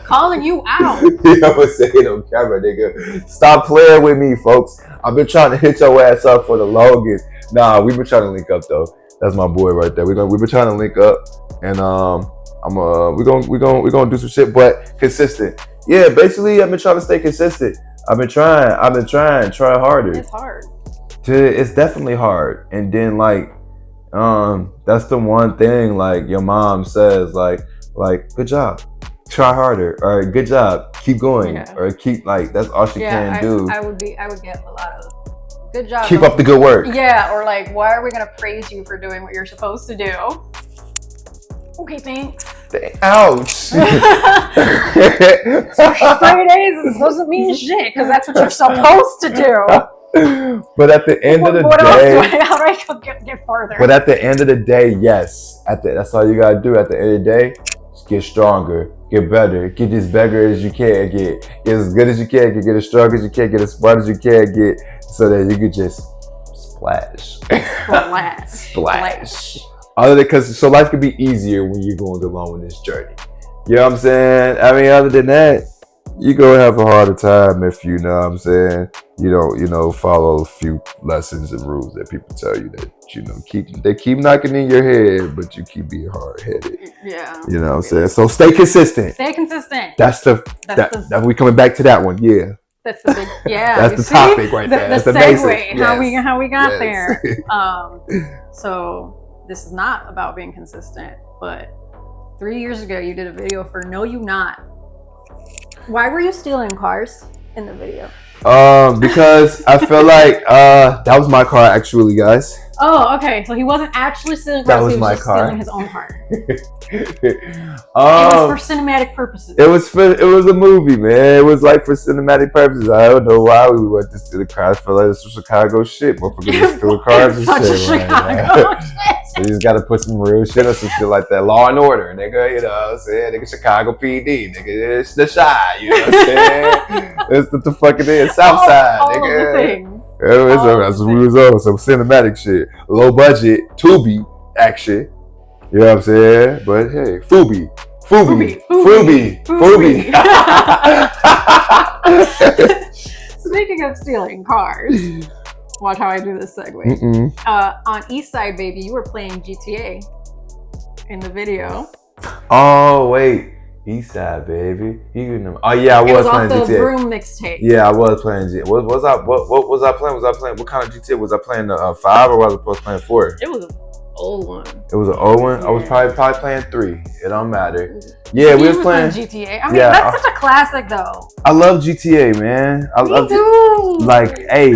A: Calling you out.
B: Yeah, I'ma say it on camera, nigga. Stop playing with me, folks. I've been trying to hit your ass up for the longest. Nah, we've been trying to link up though. That's my boy right there. We've been trying to link up, and we're gonna do some shit, but consistent. Yeah, basically, I've been trying to stay consistent. I've been trying harder.
A: It's hard.
B: It's definitely hard, and then like, that's the one thing like your mom says, like good job, try harder, or good job, keep going, or keep like that's all she can do.
A: I would get a lot of good job.
B: Keep up the good work.
A: Yeah, or like, why are we gonna praise you for doing what you're supposed to do? Okay, thanks.
B: Ouch.
A: 3 days doesn't mean shit because that's what you're supposed to do.
B: But at the end of the day,
A: how do I get farther?
B: But at the end of the day, yes, that's all you gotta do. At the end of the day, just get stronger, get better, get as better as you can, get as good as you can, get as strong as you can, get as smart as you can, get so that you could just splash. So life could be easier when you're going along with this journey. You know what I'm saying? I mean, other than that, you're gonna have a harder time if you know what I'm saying. You don't, follow a few lessons and rules that people tell you that keep knocking in your head, but you keep being hard headed.
A: Yeah.
B: You know what I'm saying? So stay consistent.
A: Stay consistent.
B: That's we coming back to that one. Yeah.
A: That's the big
B: That's the topic right there. That's the
A: segue.
B: Yes.
A: How we got there. So this is not about being consistent, but 3 years ago you did a video for No You Not. Why were you stealing cars in the video?
B: Because I feel like that was my car actually, guys.
A: Oh, okay. So he wasn't actually stealing cars.
B: That was
A: he was
B: my
A: just
B: car.
A: stealing his own car. It was for cinematic purposes.
B: It was a movie, man. It was like for cinematic purposes. I don't know why we went to steal the cars. I feel like this was Chicago shit. Motherfuckers just stealing cars and shit. Right, so you just gotta put some real shit or some shit like that. Law and Order, nigga. You know what I'm saying? Nigga, Chicago PD, nigga. It's the Chi. You know what I'm saying? It's the fuck it is. Southside, nigga. That's what we was on. Some cinematic shit. Low budget, Tubi action. You know what I'm saying? But hey, Fubi.
A: Speaking of stealing cars, watch how I do this segue. On East Side Baby, you were playing GTA in the video.
B: Oh wait, East Side Baby. Oh yeah, I was playing GTA. It was off the
A: Room mixtape.
B: Yeah, I was playing GTA. What was I playing? What kind of GTA was I playing? 5 or was I supposed to play 4?
A: It was an old one.
B: It was an old one. Yeah. I was probably playing 3. It don't matter. Yeah, we was playing
A: GTA. I mean, that's such a classic though.
B: I love GTA, man.
A: Me too.
B: Like, hey,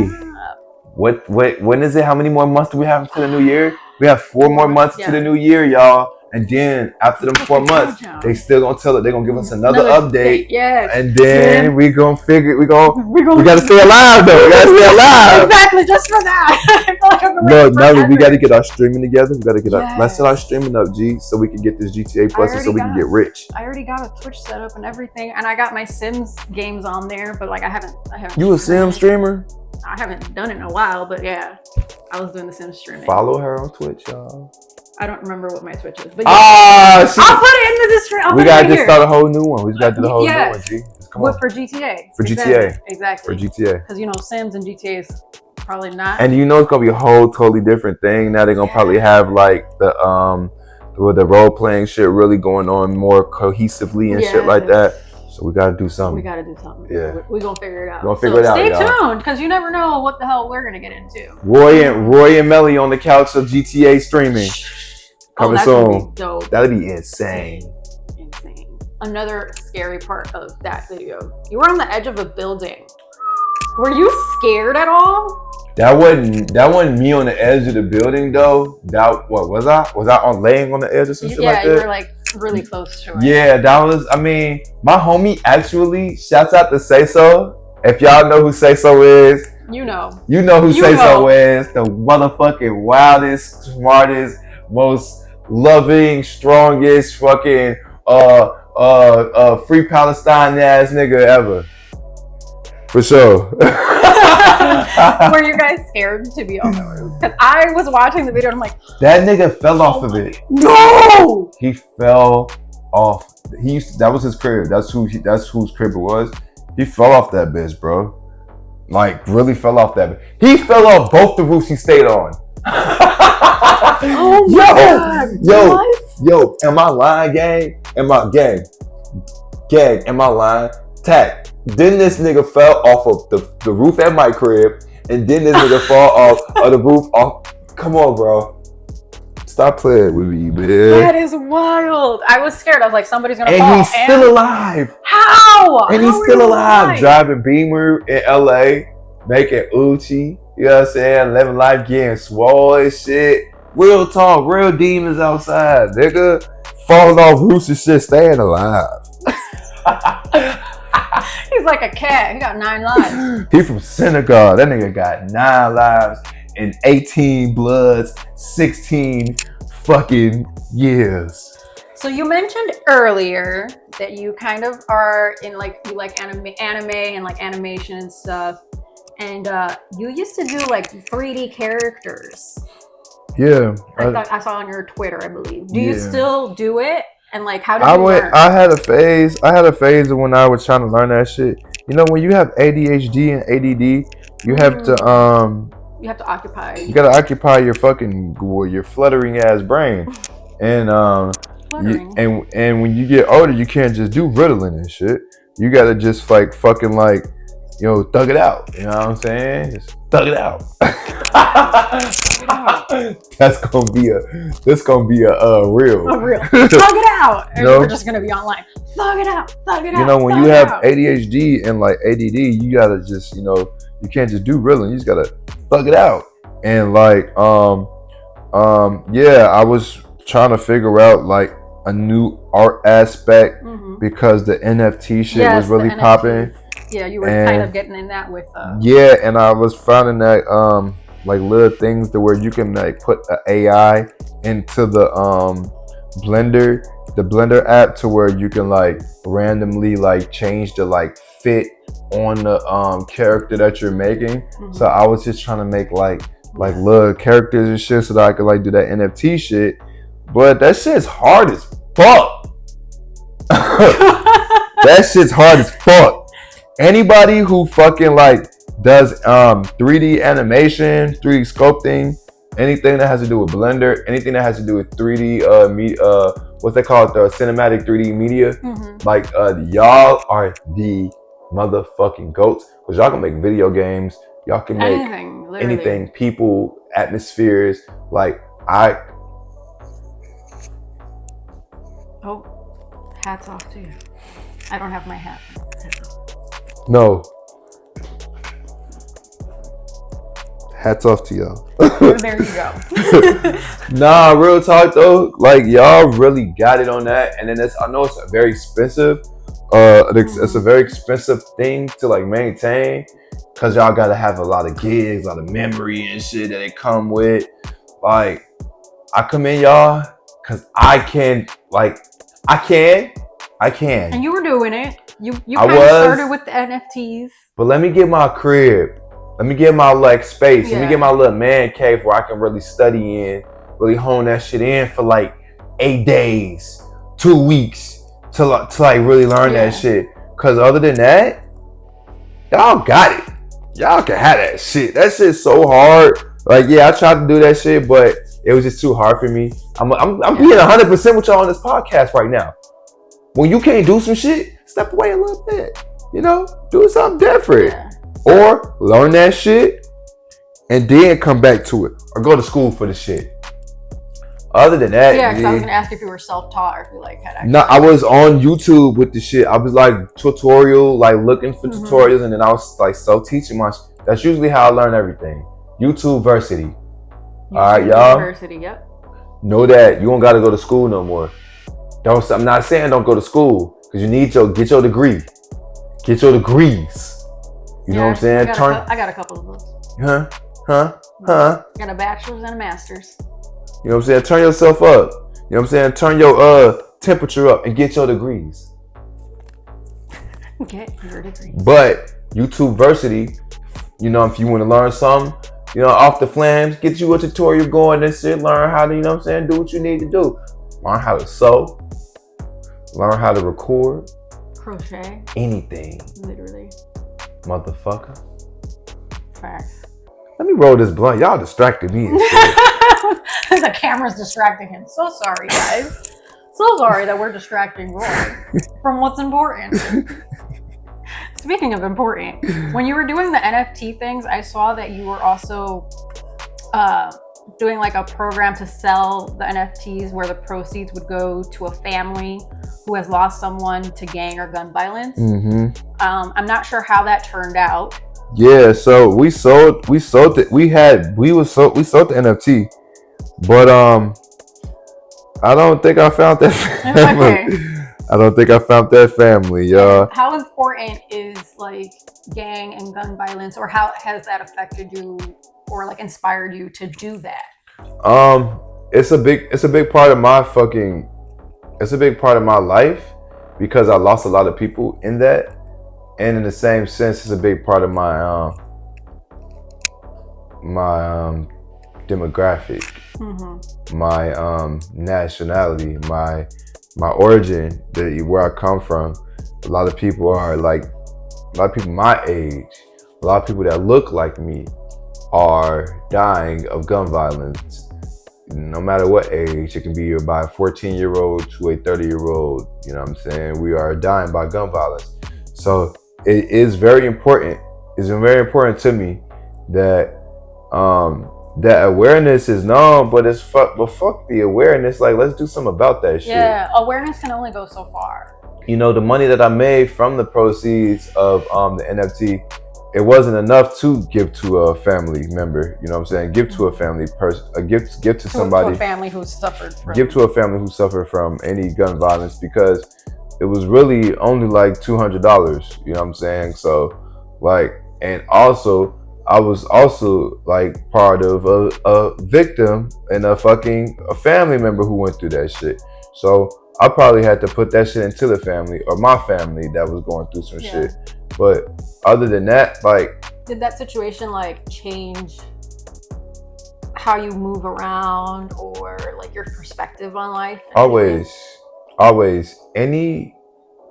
B: when is it? How many more months do we have to the new year? We have 4 more months to the new year, y'all. And then after them 4 months, they still gonna tell it. They're gonna give us another update.
A: Yes.
B: And then we gonna figure we gotta stay alive though. We gotta stay alive.
A: Exactly, just for that. I feel like I've been
B: no, Melly, we gotta get our streaming together. We gotta get let's set our streaming up, G, so we can get this GTA Plus so we can get rich.
A: I already got a Twitch set up and everything, and I got my Sims games on there, but like I haven't.
B: You a Sim streamer?
A: I haven't done it in a while, but yeah, I was doing the Sims streaming.
B: Follow her on Twitch, y'all.
A: I don't remember what my Twitch is, but yeah. I'll put it into this stream.
B: We gotta just start a whole new one. We just gotta do the whole new one, G.
A: Come on. For GTA.
B: For GTA.
A: Exactly.
B: For GTA.
A: Because Sims and GTA is probably not.
B: And it's gonna be a whole totally different thing. Now they're gonna probably have like the role playing shit really going on more cohesively and shit like that. So we gotta do something.
A: We gotta do something.
B: Yeah.
A: We're gonna figure it out.
B: We're gonna figure it out,
A: Stay
B: y'all.
A: tuned, because you never know what the hell we're gonna get into.
B: Roy and Melly on the couch of GTA streaming. Coming
A: that's
B: soon.
A: gonna be dope.
B: That'd be insane.
A: Another scary part of that video. You were on the edge of a building. Were you scared at all?
B: That wasn't me on the edge of the building though. What was I? Was I laying on the edge or some shit like that?
A: Yeah, you were like really close to it.
B: Yeah, that was. I mean, my homie actually. Shouts out to Say So. If y'all know who Say So is,
A: you know
B: who Say So is. The motherfucking wildest, smartest, most loving, strongest, fucking free Palestine ass nigga ever. For sure.
A: Were you guys scared to be on the roof? Because I was watching the video and I'm like,
B: that nigga fell off of it.
A: No!
B: He fell off. That was his crib. That's whose crib it was. He fell off that bitch, bro. Like really fell off that bitch. He fell off both the roofs he stayed on.
A: Oh my God.
B: Yo, am I lying, gang? Am I lying? Tack. Then this nigga fell off of the roof at my crib, and then this nigga fall off of the roof off. Come on, bro. Stop playing with me, man.
A: That is wild. I was scared. I was like, somebody's gonna fall.
B: And he's still alive.
A: How?
B: And he's still alive. Driving Beamer in LA, making Uchi. You know what I'm saying? Living life, getting swole and shit. Real talk, real demons outside, nigga. Falling off roofs and shit, staying alive.
A: He's like a cat. He got 9 lives.
B: He from Senegal. That nigga got 9 lives and 18 bloods, 16 fucking years.
A: So you mentioned earlier that you kind of are in like, you like anime and like animation and stuff. And you used to do like 3D characters.
B: Yeah.
A: I saw on your Twitter, I believe. Do you still do it? And like, how did you learn?
B: I had a phase of when I was trying to learn that shit. You know, when you have ADHD and ADD, you have to occupy. You gotta occupy your fluttering ass brain, and and when you get older, you can't just do Ritalin and shit. You gotta just like fucking like, thug it out. You know what I'm saying? Just thug it out. That's gonna be a real.
A: Thug it out. And we're just gonna be online. Thug it out. Thug it out.
B: You know, when you have ADHD and like ADD, you gotta just, you can't just do Ritalin. You just gotta thug it out. And like, I was trying to figure out like a new art aspect because the NFT shit was really popping.
A: Yeah, you were kind of getting in that with.
B: Yeah, and I was finding that like little things to where you can like put an AI into the Blender app to where you can like randomly like change the like fit on the character that you're making. So I was just trying to make like little characters and shit so that I could like do that NFT shit. But that shit's hard as fuck. That shit's hard as fuck. Anybody who fucking like does 3D animation, 3D sculpting, anything that has to do with Blender, anything that has to do with 3D what's they call it, the cinematic 3D media, like y'all are the motherfucking goats, because y'all can make video games, y'all can make anything, people, atmospheres. Like
A: hats off to you. I don't have my hat.
B: No. Hats off to y'all.
A: There you go.
B: Nah, real talk though. Like y'all really got it on that. And then I know it's a very expensive. It's a very expensive thing to like maintain, cause y'all gotta have a lot of gigs, a lot of memory and shit that it come with. Like I commend y'all, cause I can.
A: And you were doing it. You kind of started with the NFTs.
B: But let me get my crib. Let me get my like space. Let me get my little man cave where I can really study in, really hone that shit in for like 8 days, 2 weeks to like really learn that shit. Cause other than that, y'all got it. Y'all can have that shit. That shit's so hard. Like I tried to do that shit, but it was just too hard for me. I'm being 100% with y'all on this podcast right now. When you can't do some shit, step away a little bit. You know, do something different.
A: Yeah.
B: Or learn that shit and then come back to it. Or go to school for the shit. Other than that,
A: Yeah, because I was gonna ask if you were self-taught or if you like had actually.
B: No, I was on YouTube with the shit. I was like tutorial, like looking for tutorials, and then I was like self-teaching my. That's usually how I learn everything. YouTube Versity. All right, y'all.
A: University, yep.
B: Know that you don't got to go to school no more. I'm not saying don't go to school because you need get your degree. Get your degrees. You know what I'm saying?
A: I got a couple of those.
B: Huh?
A: Got a bachelor's and a master's.
B: You know what I'm saying? Turn yourself up. You know what I'm saying? Turn your temperature up and get your degrees.
A: Get your degree.
B: But YouTube Versity, you know, if you want to learn something, you know, off the flams, get you a tutorial going and shit. Learn how to, you know what I'm saying, do what you need to do. Learn how to sew. Learn how to record.
A: Crochet.
B: Anything.
A: Literally.
B: Motherfucker.
A: Facts.
B: Let me roll this blunt. Y'all distracted me and shit.
A: The camera's distracting him. So sorry, guys. So sorry that we're distracting Roy from what's important. Speaking of important, when you were doing the NFT things, I saw that you were also doing like a program to sell the NFTs where the proceeds would go to a family who has lost someone to gang or gun violence. I'm not sure how that turned out.
B: Yeah, so we sold the NFT, but I don't think I found that family.
A: Okay.
B: I don't think I found that family, y'all.
A: How important is like gang and gun violence, or how has that affected you or like inspired you to do that?
B: It's a big part of my life because I lost a lot of people in that. And in the same sense, it's a big part of my demographic, my nationality, my origin, where I come from. A lot of people my age, a lot of people that look like me are dying of gun violence. No matter what age, it can be by a 14-year-old to a 30-year-old. You know what I'm saying? We are dying by gun violence. So it is very important. It's very important to me that that awareness is known, but fuck the awareness. Like, let's do something about that shit.
A: Yeah, awareness can only go so far.
B: You know, the money that I made from the proceeds of the NFT, it wasn't enough to give to a family member. You know what I'm saying? Give to a family person. Give to somebody.
A: To a family who suffered from.
B: Give to a family who suffered from any gun violence, because it was really only like $200, you know what I'm saying? So, like, and also, I was also like part of a victim and a family member who went through that shit. So, I probably had to put that shit into the family or my family that was going through some shit. But other than that, like.
A: Did that situation like change how you move around or like your perspective on life?
B: Always. Any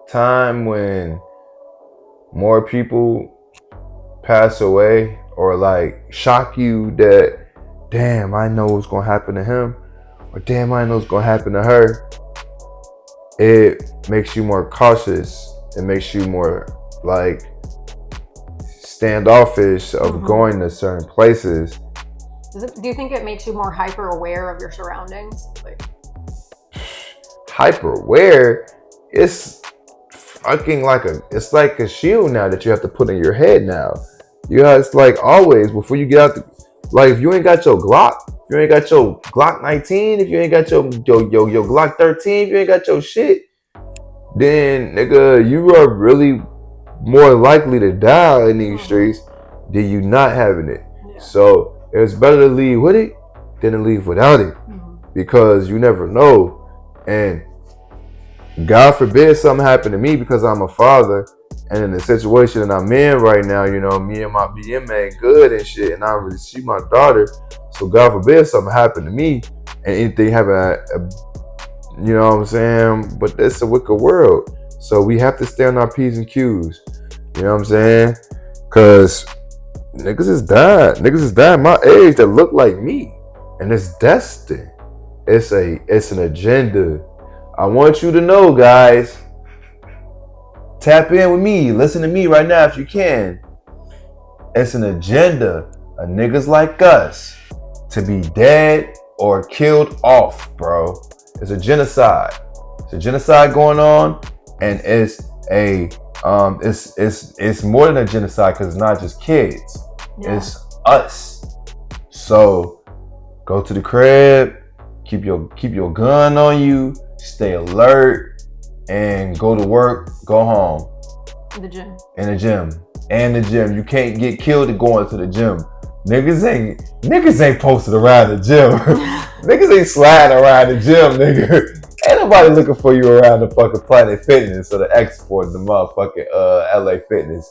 B: time when more people pass away or like shock you that, damn, I know what's gonna happen to him, or damn, I know what's gonna happen to her, it makes you more cautious. It makes you more like standoffish of going to certain places.
A: Do you think it makes you more hyper aware of your surroundings? Like,
B: hyper aware, it's fucking like it's like a shield now that you have to put in your head now. It's like always before you get out like if you ain't got your Glock, if you ain't got your Glock 19, if you ain't got your Glock 13, if you ain't got your shit, then nigga, you are really more likely to die in these streets than you not having it. Yeah. So it's better to leave with it than to leave without it, because you never know. And God forbid something happened to me because I'm a father, and in the situation that I'm in right now, you know, me and my BM ain't good and shit, and I don't really see my daughter. So God forbid something happened to me and anything happen, you know what I'm saying? But it's a wicked world. So we have to stay on our P's and Q's. You know what I'm saying? Cause niggas is dying my age that look like me. And it's destined. It's an agenda. I want you to know, guys, Tap in with me. Listen to me right now if you can. It's an agenda of niggas like us to be dead or killed off, bro. It's a genocide. It's a genocide going on, and it's more than a genocide because it's not just kids. Yeah. It's us. So go to the crib, keep your gun on you, stay alert, and go to work, go home.
A: In the gym.
B: You can't get killed going to the gym. Niggas ain't posted around the gym. Niggas ain't sliding around the gym, nigga. Ain't nobody looking for you around the fucking Planet Fitness or the export, the motherfucking LA Fitness.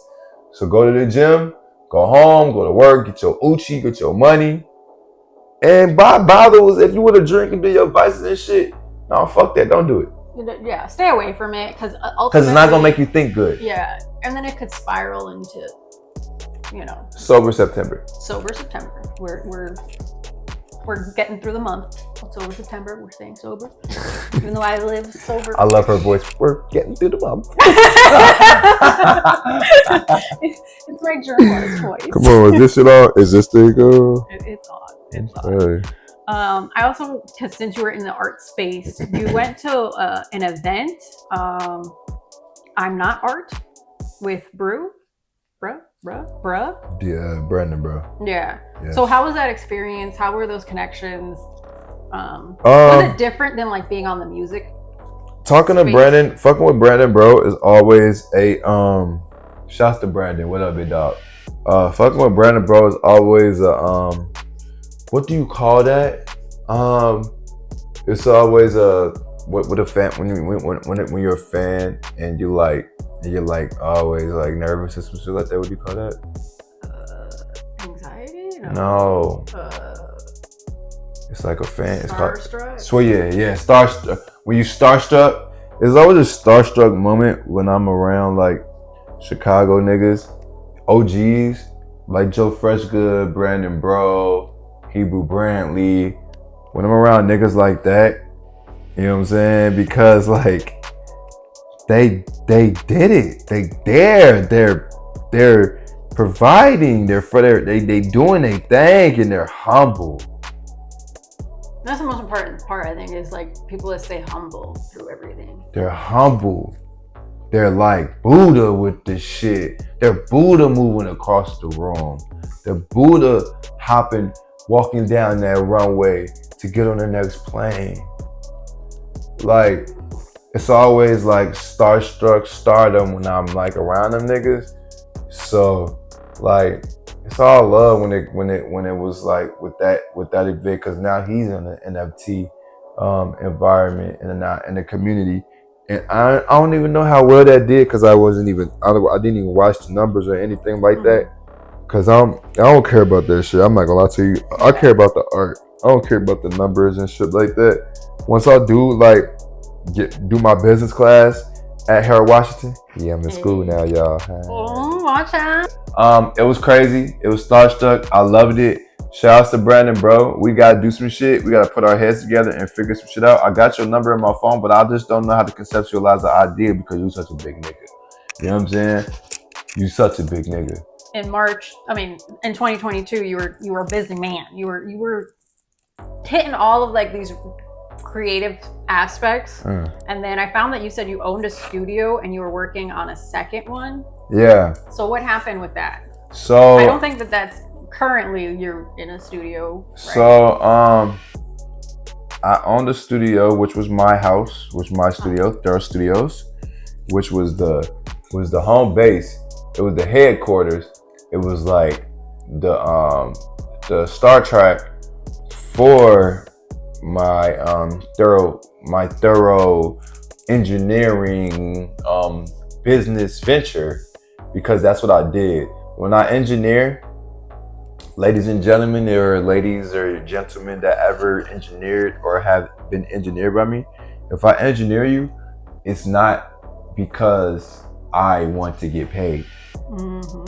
B: So go to the gym, go home, go to work, get your Uchi, get your money. And buy bottles if you want to drink and do your vices and shit. No, fuck that. Don't do it.
A: Yeah, stay away from it because
B: it's not gonna make you think good.
A: Yeah, and then it could spiral into,
B: Sober September.
A: We're getting through the month. October, September, we're staying sober. Even though I live sober.
B: I love her voice. We're getting through the month.
A: It's my journalist voice.
B: Come on, is this it all? Is this the go?
A: It's on. It's on. I also, because since you were in the art space, you went to an event. I'm Not Art with Bruh.
B: Yeah, Brandon, bro.
A: Yeah. Yes. So how was that experience? How were those connections? Was it different than like being on the music?
B: Fucking with Brandon, bro, is always a shouts to Brandon. What up, big dog? Fucking with Brandon, bro, is always a what do you call that? It's always a what a fan when you're a fan and you're like always like nervous or some shit like that. What do you call that?
A: Anxiety?
B: No. It's like a fan. It's
A: starstruck?
B: So yeah. Starstruck. When you starstruck, there's always a starstruck moment when I'm around like Chicago niggas, OGs like Joe Freshgood, Brandon Bro, Hebrew Brantley. When I'm around niggas like that, you know what I'm saying? Because like they did it. They're providing. They doing their thing and they're humble.
A: That's the most important part, I think, is like people that stay humble through everything.
B: They're humble. They're like Buddha with this shit. They're Buddha moving across the room. They're Buddha walking down that runway to get on the next plane. Like, it's always like starstruck stardom when I'm like around them niggas. So like it's all love when it was like with that event, because now he's in the NFT environment and in the community. And I don't even know how well that did because I didn't even watch the numbers or anything like that. Cause I don't care about that shit. I'm not gonna lie to you. I care about the art. I don't care about the numbers and shit like that. Once I do do my business class at Harold Washington. Yeah, I'm in school now, y'all.
A: Oh, watch out.
B: It was crazy. It was starstruck. I loved it. Shouts to Brandon, bro. We gotta do some shit. We gotta put our heads together and figure some shit out. I got your number in my phone, but I just don't know how to conceptualize the idea because you're such a big nigga. You know what I'm saying? You such a big nigga.
A: In 2022, you were a busy man. You were hitting all of like these creative aspects. And then I found that you said you owned a studio and you were working on a second one.
B: Yeah.
A: So what happened with that?
B: So
A: I don't think that's currently you're in a studio. Right?
B: So I owned a studio, which was my house, my studio, Thorough Studios, which was the home base. It was the headquarters. It was like the Star Trek for my thorough engineering business venture, because that's what I did. When I engineer, ladies and gentlemen, there are ladies or gentlemen that ever engineered or have been engineered by me. If I engineer you, it's not because I want to get paid.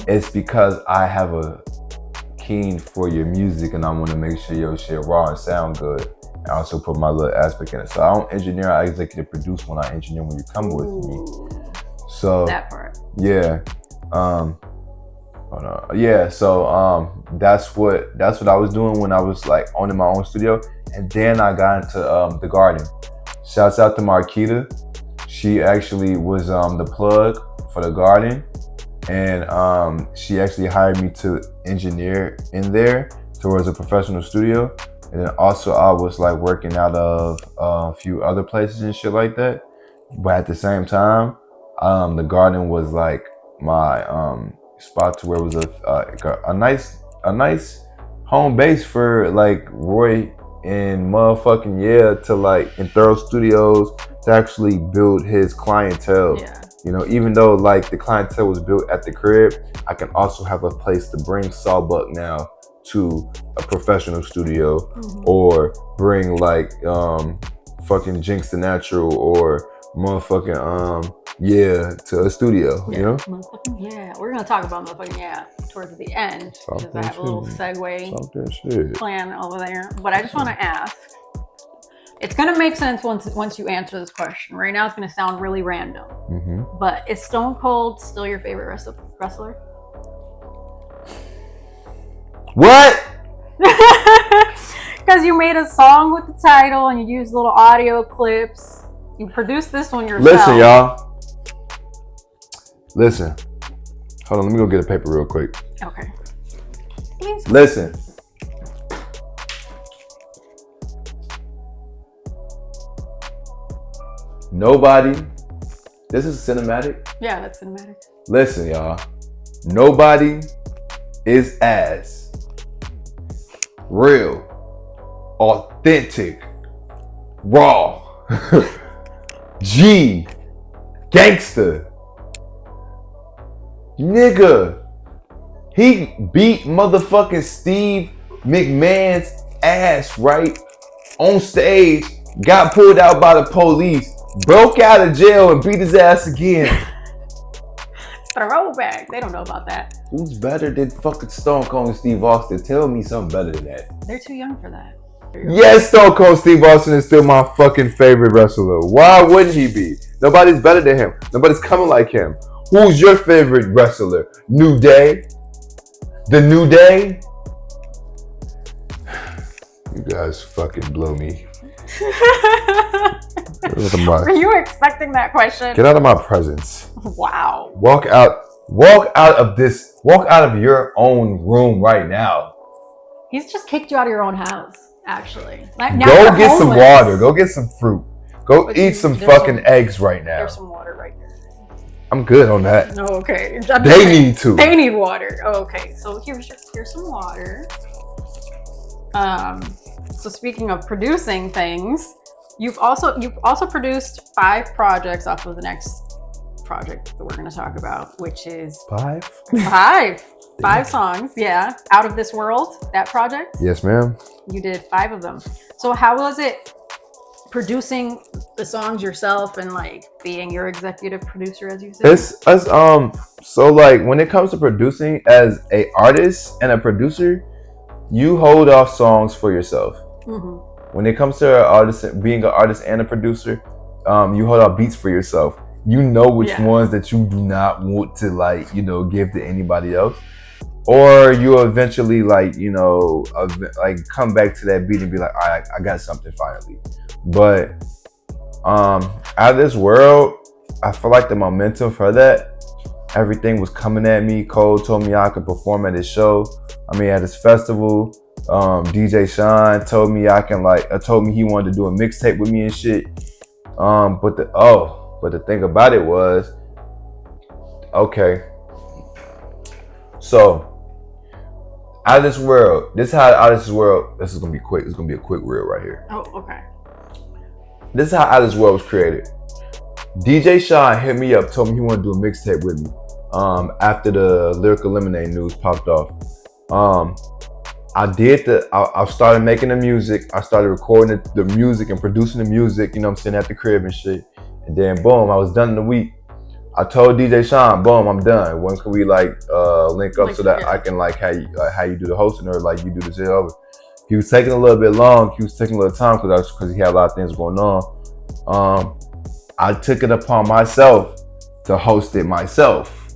B: It's because I have a keen for your music and I want to make sure your shit raw and sound good. I also put my little aspect in it. So I don't engineer, I executive produce when I engineer when you come with me. So
A: that part.
B: Yeah. Hold on. Yeah, so that's what I was doing when I was like owning my own studio. And then I got into the garden. Shouts out to Marquita. She actually was the plug for the garden. And she actually hired me to engineer in there towards a professional studio. And then also I was like working out of a few other places and shit like that. But at the same time, the garden was like my spot to where it was a nice home base for like Roy and motherfucking to like in Thorough Studios to actually build his clientele.
A: Yeah.
B: You know, even though like the clientele was built at the crib, I can also have a place to bring Sawbuck now to a professional studio, or bring like fucking Jinx the Natural or motherfucking to a studio, you know?
A: Yeah, we're gonna talk about motherfucking towards the end, because I have a little segue plan over there. But I just want to ask, it's gonna make sense once you answer this question. Right now it's gonna sound really random, but is Stone Cold still your favorite wrestler?
B: What?
A: Because you made a song with the title and you used little audio clips. You produced this one yourself.
B: Listen, y'all. Listen. Hold on, let me go get a paper real quick.
A: Okay.
B: Listen. Nobody. This is cinematic?
A: Yeah, that's cinematic.
B: Listen, y'all. Nobody is as real, authentic, raw, G, gangster, nigga. He beat motherfucking Steve McMahon's ass, right? On stage, got pulled out by the police, broke out of jail and beat his ass again.
A: Throwback. They don't know about that.
B: Who's better than fucking Stone Cold and Steve Austin? Tell me something better than that.
A: They're too young for that.
B: Yes, Stone Cold Steve Austin is still my fucking favorite wrestler. Why wouldn't he be? Nobody's better than him. Nobody's coming like him. Who's your favorite wrestler? New Day? The New Day? You guys fucking blow me.
A: Were you expecting that question?
B: Get out of my presence.
A: Wow.
B: Walk out of your own room right now.
A: He's just kicked you out of your own house, actually.
B: Go get some water. Go get some fruit. Go eat some fucking eggs right now.
A: There's some water right there.
B: I'm good on that.
A: Oh, okay.
B: They need to.
A: They need water. Oh, okay. So here's some water. So speaking of producing things, you've also produced 5 projects off of the next project that we're going to talk about, which is 5 songs. Yeah, Out of This World, that project.
B: Yes, ma'am. You
A: did 5 of them. So how was it producing the songs yourself and like being your executive producer, as you said?
B: So like when it comes to producing as a artist and a producer, you hold off songs for yourself. When it comes to being an artist and a producer, you hold off beats for yourself. You know which ones that you do not want to like, give to anybody else. Or you'll eventually like, come back to that beat and be like, all right, I got something finally. But Out of This World, I feel like the momentum for that, everything was coming at me. Cole told me I could perform at his show. At his festival. DJ Sean told me he wanted to do a mixtape with me and shit. But the thing about it was, okay. So, Out of This World. This is gonna be quick. It's gonna be a quick reel right here.
A: Oh, okay.
B: This is how Out of This World was created. DJ Sean hit me up, told me he wanted to do a mixtape with me. After the Lyrical Lemonade news popped off. I started making the music. I started recording the music and producing the music, at the crib and shit. And then boom, I was done in a week. I told DJ Sean, boom, I'm done. When can we link up so that I can how you do the hosting or like you do the shit over? He was taking a little bit long. He was taking a little time because he had a lot of things going on. I took it upon myself to host it myself.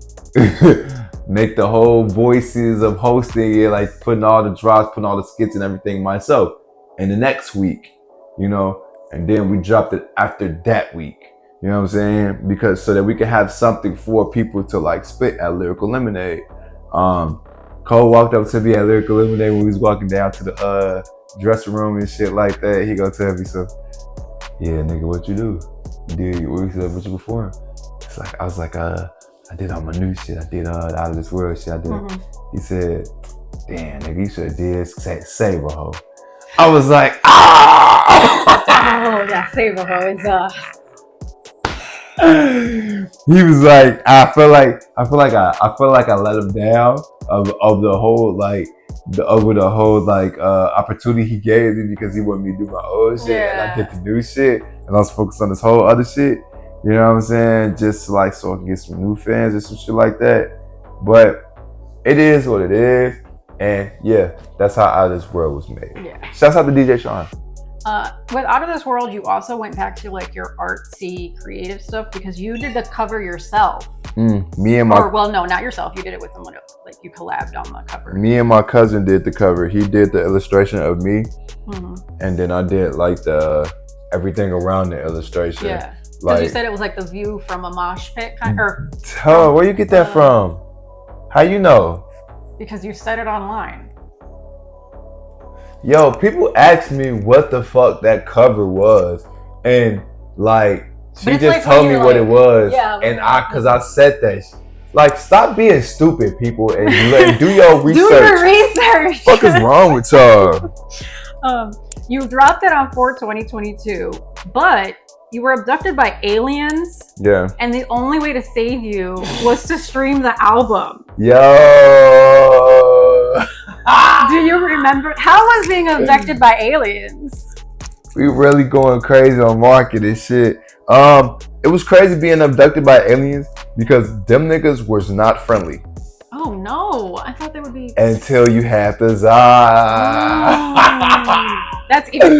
B: Make the whole voices of hosting it, like putting all the drops, putting all the skits and everything myself. And the next week, you know, and then we dropped it after that week. You know what I'm saying? Because so that we can have something for people to like spit at Lyrical Lemonade. Cole walked up to me at Lyrical Lemonade when we was walking down to the dressing room and shit like that. He gonna tell me, so, yeah, nigga, what you do? What you perform? It's like, I was like, I did all my new shit. I did Out of This World shit. I did. He said, damn, nigga, you should have did Save a Hoe. I was like,
A: Oh, yeah, Save a Hoe is
B: He was like, I feel like I let him down of the whole opportunity he gave me, because he wanted me to do my old shit and I get to do shit and I was focused on this whole other shit. You know what I'm saying? Just like so I can get some new fans or some shit like that. But it is what it is, and yeah, that's how Out of This World was made.
A: Yeah.
B: Shouts out to DJ Sean.
A: With Out of This World, you also went back to like your artsy creative stuff because you did the cover yourself.
B: Me and my
A: no, not yourself. You did it with someone else. Like you collabed on the cover.
B: Me and my cousin did the cover. He did the illustration of me, and then I did like the everything around the illustration.
A: Yeah, because you said it was like the view from a mosh pit kind of.
B: Where you get that from? How you know?
A: Because you said it online.
B: Yo, people ask me what the fuck that cover was, and like she just like told me what it was, and cause I said that. Like, stop being stupid, people, and do your research.
A: Do your research.
B: What the fuck is wrong with y'all?
A: You dropped it on 4/20/22, but you were abducted by aliens. Yeah. And the only way to save you was to stream the album.
B: Yo.
A: Do you remember? How was being abducted by aliens?
B: We really going crazy on market and shit. It was crazy being abducted by aliens because them niggas was not friendly.
A: Oh no, I thought they would be.
B: Until you had the Zah.
A: That's even,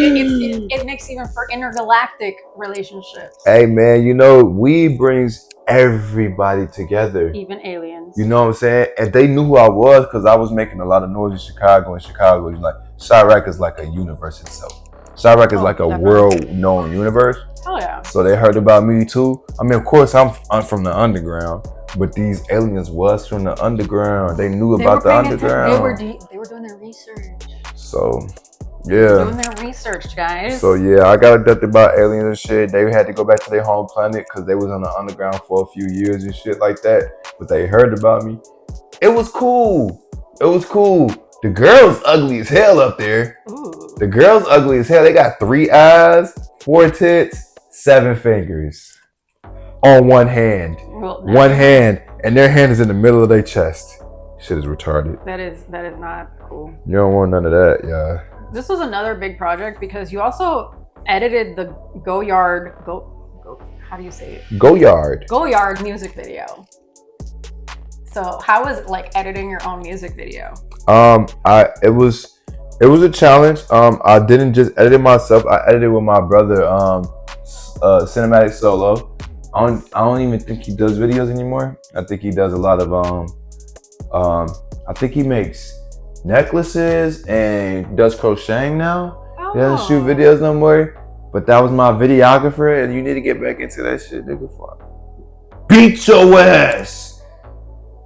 A: it makes even for intergalactic relationships.
B: Hey man, you know, weed brings everybody together.
A: Even aliens.
B: You know what I'm saying? And they knew who I was because I was making a lot of noise in Chicago. And Chicago is like, Chirac is like a universe itself. Chirac is like a world-known universe.
A: Oh yeah.
B: So they heard about me too. I mean, of course, I'm from the underground, but these aliens was from the underground. They knew about the underground.
A: They were doing their research.
B: So, yeah.
A: Doing their research, guys.
B: So yeah, I got abducted by aliens and shit. They had to go back to their home planet because they was on the underground for a few years and shit like that. But they heard about me. It was cool. The girl's ugly as hell up there.
A: Ooh.
B: The girl's ugly as hell. They got 3 eyes, 4 tits, 7 fingers on one hand. One hand, and their hand is in the middle of their chest. Shit is retarded.
A: That is not cool.
B: You don't want none of that, yeah.
A: This was another big project because you also edited the how do you say it? Goyard music video. So how was it like editing your own music video?
B: It was a challenge. I didn't just edit it myself. I edited with my brother, Cinematic Solo. I don't even think he does videos anymore. I think he does a lot of I think he makes necklaces and does crocheting now. He doesn't shoot videos no more. But that was my videographer, and you need to get back into that shit, nigga. Beat your ass.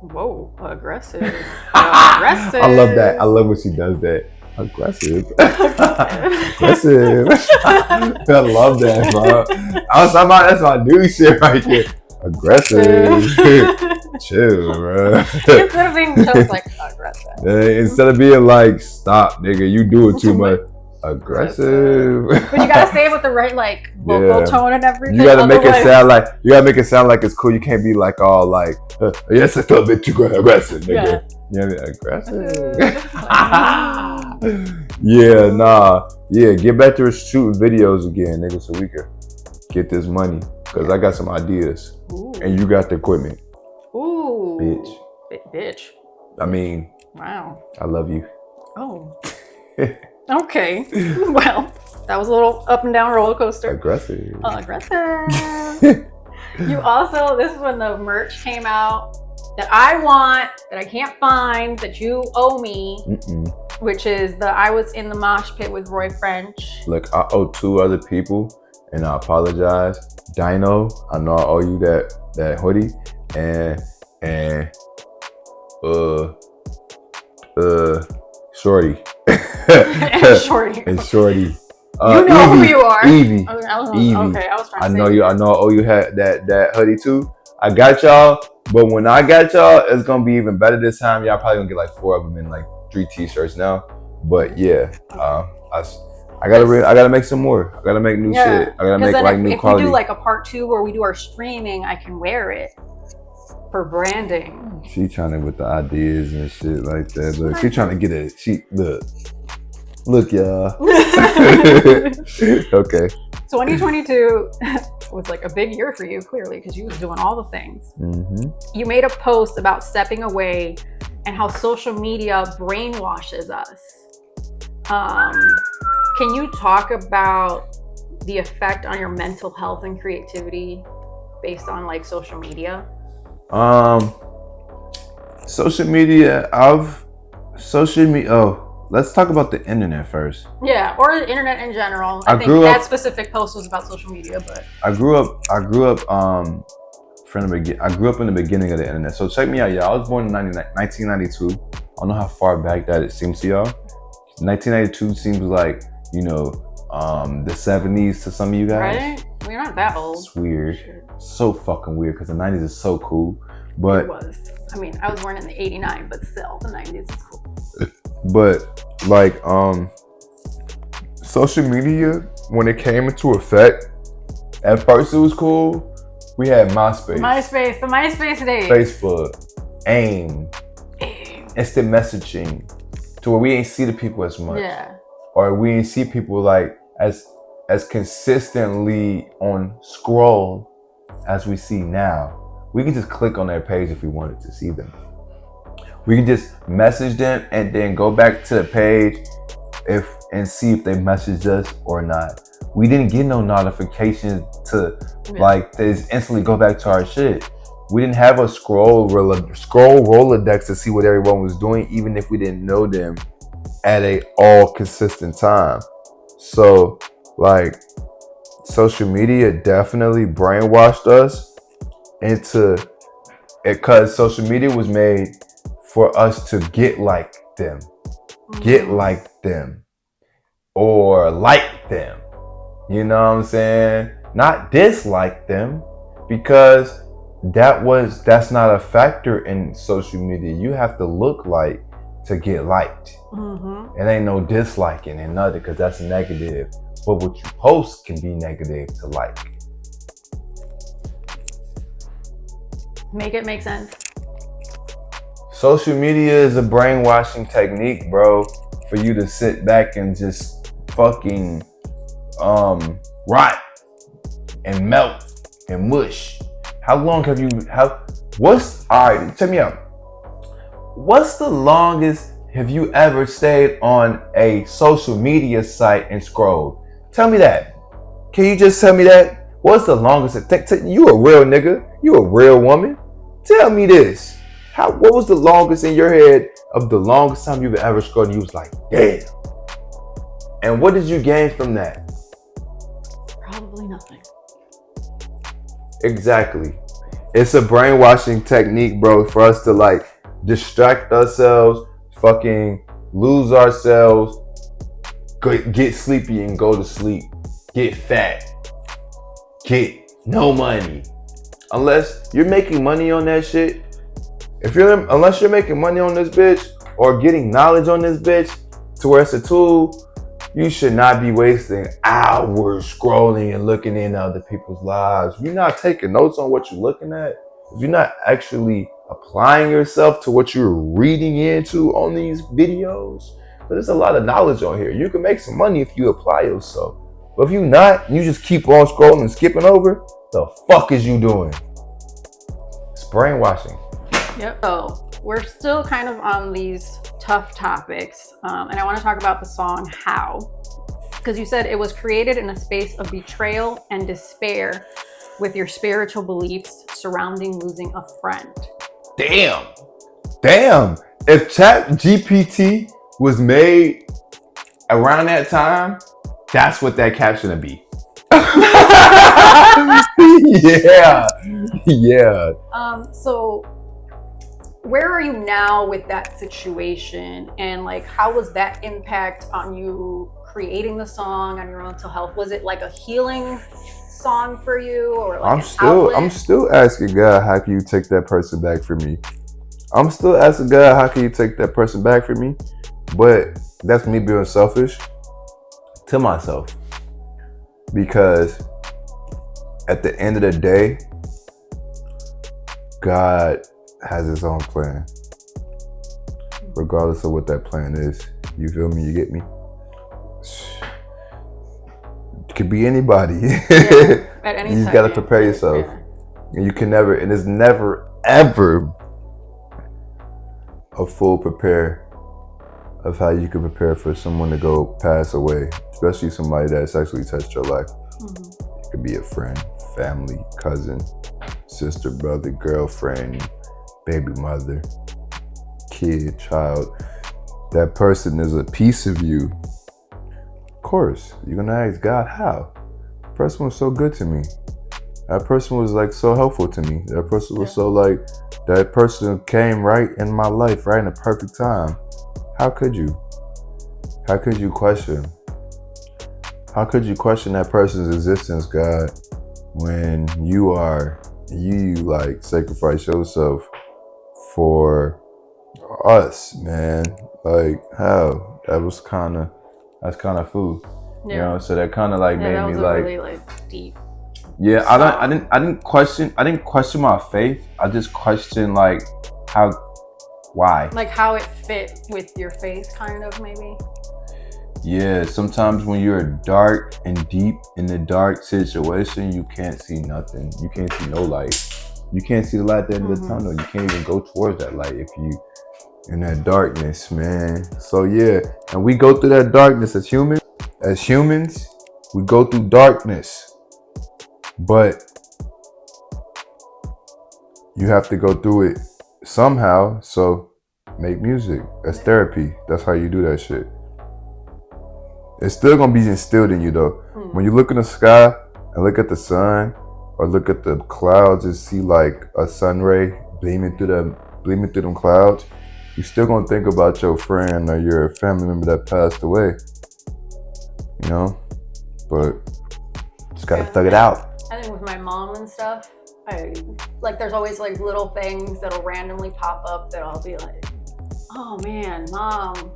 A: Whoa, aggressive. Aggressive.
B: I love that. I love when she does that. Aggressive. Aggressive. I love that, bro. That's my new shit right there. Aggressive. Chill, bro.
A: Instead of being just like aggressive.
B: Instead of being like, stop, nigga, you do it too much. Aggressive.
A: But you gotta say it with the right like vocal tone and everything.
B: You gotta make it sound like it's cool. You can't be like all like, yes, I feel a bit too aggressive, nigga. Yeah. You know, aggressive. Yeah, get back to shooting videos again, nigga, so we can get this money. Cause I got some ideas. Ooh. And you got the equipment.
A: Ooh. Bitch.
B: I mean.
A: Wow.
B: I love you.
A: Oh. Okay. Well, that was a little up and down roller coaster.
B: Aggressive.
A: Aggressive. You also, this is when the merch came out that I want, that I can't find, that you owe me, which is the I was in the mosh pit with Roy French.
B: Look, I owe 2 other people, and I apologize. Dino, I know I owe you that hoodie, and Shorty.
A: and Shorty.
B: And Shorty.
A: You know
B: Evie,
A: who you are.
B: Evie.
A: Evie. Okay, I was trying to say
B: I know I owe you that hoodie too. I got y'all, but when I got y'all, it's gonna be even better this time. Y'all probably gonna get like 4 of them and like 3 t-shirts now. But yeah, I gotta make some more. I gotta make new shit. I gotta make like new quality.
A: If we do like a part 2 where we do our streaming, I can wear it for branding.
B: She trying to with the ideas and shit like that. Look, she trying to get it. Look, y'all. Okay.
A: 2022 was like a big year for you, clearly, because you was doing all the things. You made a post about stepping away and how social media brainwashes us. Can you talk about the effect on your mental health and creativity based on like social media?
B: Social media. Let's talk about the internet first.
A: Yeah, or the internet in general. I think that specific post was about social media, but
B: I grew up in the beginning of the internet. So check me out, y'all. I was born in 1992. I don't know how far back that it seems to y'all. 1992 seems like, the 70s to some of you guys.
A: Right? We're not that old.
B: It's weird. Sure. So fucking weird because the 90s is so cool. But
A: it was. I mean, I was born in the 89, but still, the 90s is cool.
B: But like social media, when it came into effect, at first it was cool. We had MySpace,
A: the MySpace days,
B: Facebook, AIM, instant messaging, to where we ain't see the people as much, or we ain't see people like as consistently on scroll as we see now. We can just click on their page if we wanted to see them. We can just message them and then go back to the page and see if they messaged us or not. We didn't get no notifications to just instantly go back to our shit. We didn't have a scroll Rolodex to see what everyone was doing, even if we didn't know them at a all consistent time. So like social media definitely brainwashed us into it, because social media was made for us to get like them, or like them. You know what I'm saying? Not dislike them, because that's not a factor in social media. You have to look like to get liked. It ain't no disliking and nothing, because that's negative. But what you post can be negative to like.
A: Make it make sense.
B: Social media is a brainwashing technique, bro, for you to sit back and just fucking rot and melt and mush. How long have you alright, check me out. What's the longest have you ever stayed on a social media site and scrolled? Tell me that. Can you just tell me that? What's the longest? You a real nigga? You a real woman? Tell me this. What was the longest in your head of the longest time you've ever scrolled and you was like, damn? And what did you gain from that?
A: Probably nothing.
B: Exactly. It's a brainwashing technique, bro, for us to like distract ourselves, fucking lose ourselves, get sleepy and go to sleep, get fat, get no money. Unless you're making money on that shit. Unless you're making money on this bitch or getting knowledge on this bitch to where it's a tool, you should not be wasting hours scrolling and looking into other people's lives. If you're not taking notes on what you're looking at, if you're not actually applying yourself to what you're reading into on these videos, there's a lot of knowledge on here. You can make some money if you apply yourself. But if you're not, you just keep on scrolling and skipping over, the fuck is you doing? It's brainwashing.
A: Yep. So we're still kind of on these tough topics. And I want to talk about the song How. Because you said it was created in a space of betrayal and despair. with your spiritual beliefs surrounding losing a friend?
B: Damn. If Chat GPT was made around that time, that's what that caption would be. Yeah.
A: So where are you now with that situation, and like how was that impact on you creating the song, on your mental health? Was it like a healing song for you, or like
B: I'm still asking God, how can you take that person back from me? I'm still asking God, how can you take that person back from me? But that's me being selfish to myself, because at the end of the day, God has his own plan, regardless of what that plan is. You feel me? You get me? It could be anybody.
A: Yeah, at any
B: You
A: time,
B: gotta prepare yourself.
A: Yeah.
B: And you can never, and it's never ever a full prepare of how you can prepare for someone to go pass away, especially somebody that's actually touched your life.
A: Mm-hmm.
B: It could be a friend, family, cousin, sister, brother, girlfriend, baby mother, kid, child. That person is a piece of you. Of course, you're gonna ask God, how? The person was so good to me. That person was like so helpful to me. That person was so like, that person came right in my life, right in the perfect time. How could you? How could you question? How could you question that person's existence, God, when you like sacrifice yourself for us, man? Like, how? That's kind of food.
A: Yeah.
B: You know, so that kind of like made
A: that
B: me
A: was
B: like
A: really deep.
B: Yeah, I didn't question my faith. I just questioned like why.
A: Like how it fit with your faith, kind of, maybe.
B: Yeah, sometimes when you're dark and deep in the dark situation, you can't see nothing. You can't see no light. You can't see the light at the end of the tunnel. You can't even go towards that light if you in that darkness, man. So yeah, and we go through that darkness as humans. As humans, we go through darkness. But you have to go through it somehow, so make music. That's therapy. That's how you do that shit. It's still gonna be instilled in you though. When you look in the sky and look at the sun or look at the clouds and see like a sun ray gleaming through them clouds, you still gonna think about your friend or your family member that passed away. You know? But just gotta thug it out.
A: I think with my mom and stuff, there's always like little things that'll randomly pop up that I'll be like, oh man, mom,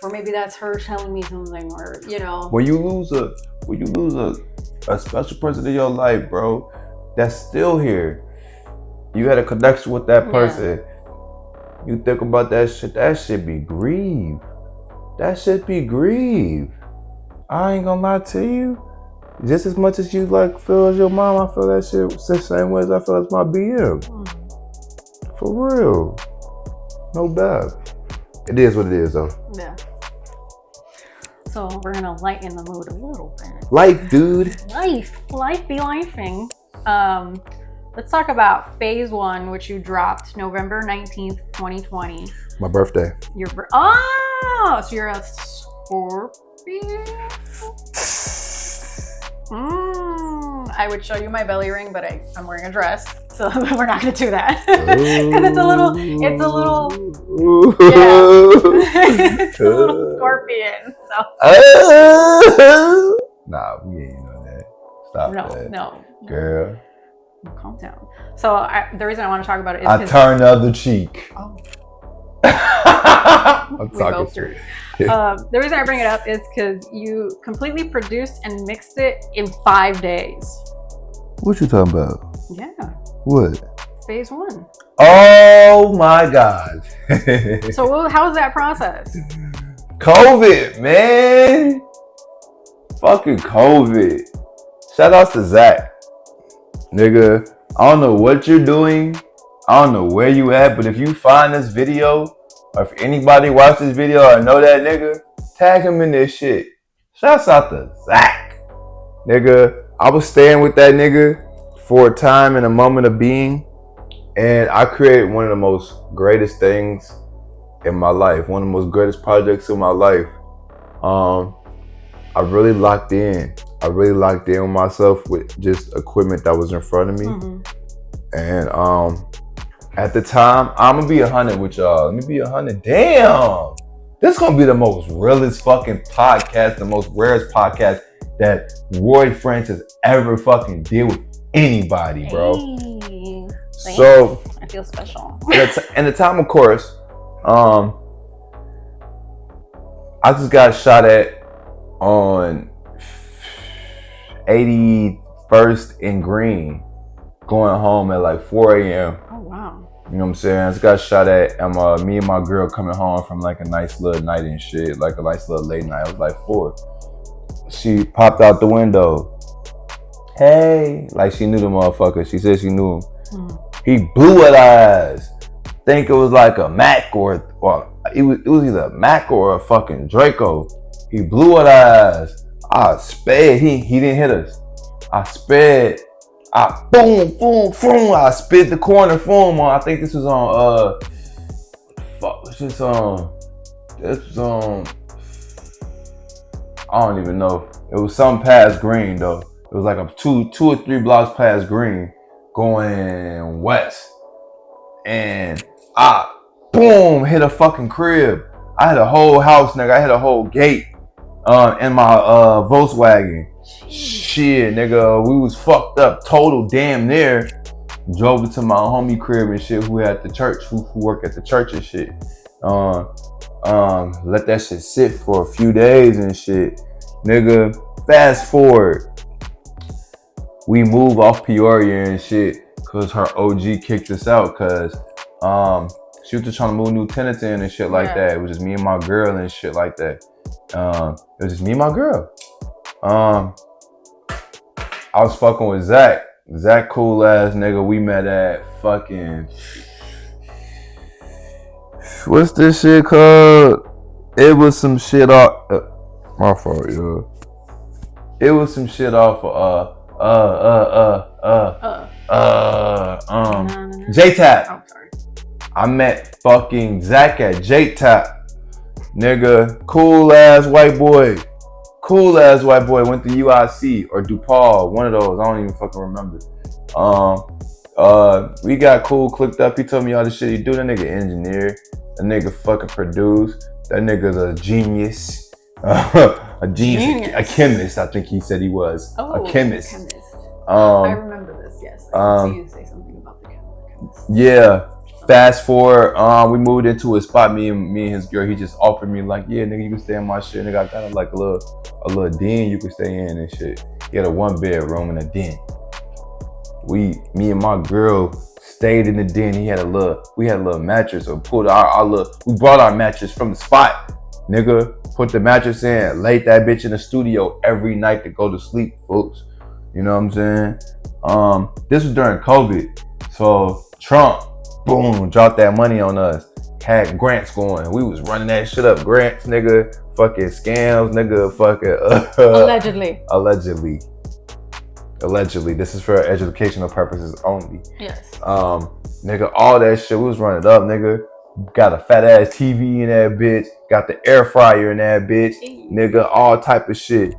A: or maybe that's her telling me something, or you know. When you lose
B: a special person in your life, bro, that's still here. You had a connection with that person. Yeah. You think about that shit be grieved. That shit be grieved. I ain't gonna lie to you. Just as much as you like feel as your mom, I feel that shit the same way as I feel as my BM. For real. No doubt. It is what it is though.
A: Yeah. So we're gonna lighten the mood a little bit.
B: Life, dude.
A: Life be lifing. Let's talk about Phase 1, which you dropped November 19th, 2020.
B: My birthday.
A: So you're a Scorpio? I would show you my belly ring, but I'm wearing a dress, so we're not gonna do that. Because it's a little, yeah, it's a little scorpion. So.
B: Nah, we ain't on that. Stop that.
A: No,
B: girl.
A: Calm down. So the reason I want to talk about it is
B: I turn the other cheek.
A: Oh.
B: I'm talking straight.
A: The reason I bring it up is because you completely produced and mixed it in 5 days.
B: What you talking about?
A: Yeah.
B: What?
A: Phase 1.
B: Oh my God.
A: So how was that process?
B: COVID, man. Fucking COVID. Shout out to Zach. Nigga, I don't know what you're doing. I don't know where you at, but if you find this video, or if anybody watch this video or know that nigga, tag him in this shit. Shouts out to Zach. Nigga, I was staying with that nigga for a time in a moment of being, and I created one of the most greatest things in my life, one of the most greatest projects in my life. I really locked in. I really locked in with myself with just equipment that was in front of me. And at the time, I'm gonna be 100 with y'all. Let me be 100. Damn, this gonna be the most realest fucking podcast, the most rarest podcast that Roy French has ever fucking did with anybody, bro.
A: Hey,
B: so
A: I feel special.
B: And the time, of course, I just got shot at on 81st and Green, going home at like 4 a.m.
A: Oh, wow.
B: You know what I'm saying? I just got shot at, and me and my girl coming home from like a nice little night and shit, like a nice little late night. I was like 4. She popped out the window. Hey, like she knew the motherfucker. She said she knew him. He blew at our eyes. Think it was like a Mac or it was either a Mac or a fucking Draco. He blew at our eyes. I sped. He didn't hit us. I sped. I boom, boom, boom. I spit the corner for him. I think this was on this was on I don't even know. It was some past Green though. It was like a two or three blocks past Green, going west. And I boom hit a fucking crib. I had a whole house, nigga. I had a whole gate in my Volkswagen. Shit, nigga, we was fucked up total damn near. Drove it to my homie crib and shit, who had the church, who worked at the church and shit. Let that shit sit for a few days and shit. Nigga, fast forward. We move off Peoria and shit, cause her OG kicked us out, cause she was just trying to move new tenants in and shit like that. It was just me and my girl and shit like that. It was just me and my girl. I was fucking with Zach. Zach, cool ass nigga. We met at fucking, what's this shit called? It was some shit off. My fault, yo. It was some shit off of J-Tap.
A: Oh, sorry.
B: I met fucking Zach at J-Tap. Nigga, cool ass white boy. Cool ass white boy. Went to UIC or DePaul, one of those. I don't even fucking remember. We got cool, clicked up. He told me all the shit he do. That nigga engineer. That nigga fucking produce. That nigga's a genius. A genius. A chemist, I think he said he was.
A: Oh,
B: a chemist.
A: I remember this, yes. I see you say something about the chemist.
B: Yeah. Fast forward, we moved into a spot, me and his girl. He just offered me like, yeah, nigga, you can stay in my shit. Nigga, I got like a little den you can stay in and shit. He had a 1-bedroom and a den. Me and my girl stayed in the den. We had a little mattress, or we brought our mattress from the spot. Nigga, put the mattress in, laid that bitch in the studio every night to go to sleep, folks. You know what I'm saying? This was during COVID. So Trump, boom, dropped that money on us. Had grants going. We was running that shit up. Grants, nigga. Fucking scams, nigga. Fucking Allegedly. This is for educational purposes only.
A: Yes.
B: Nigga, all that shit, we was running up, nigga. Got a fat ass TV in that bitch. Got the air fryer in that bitch. Nigga, all type of shit.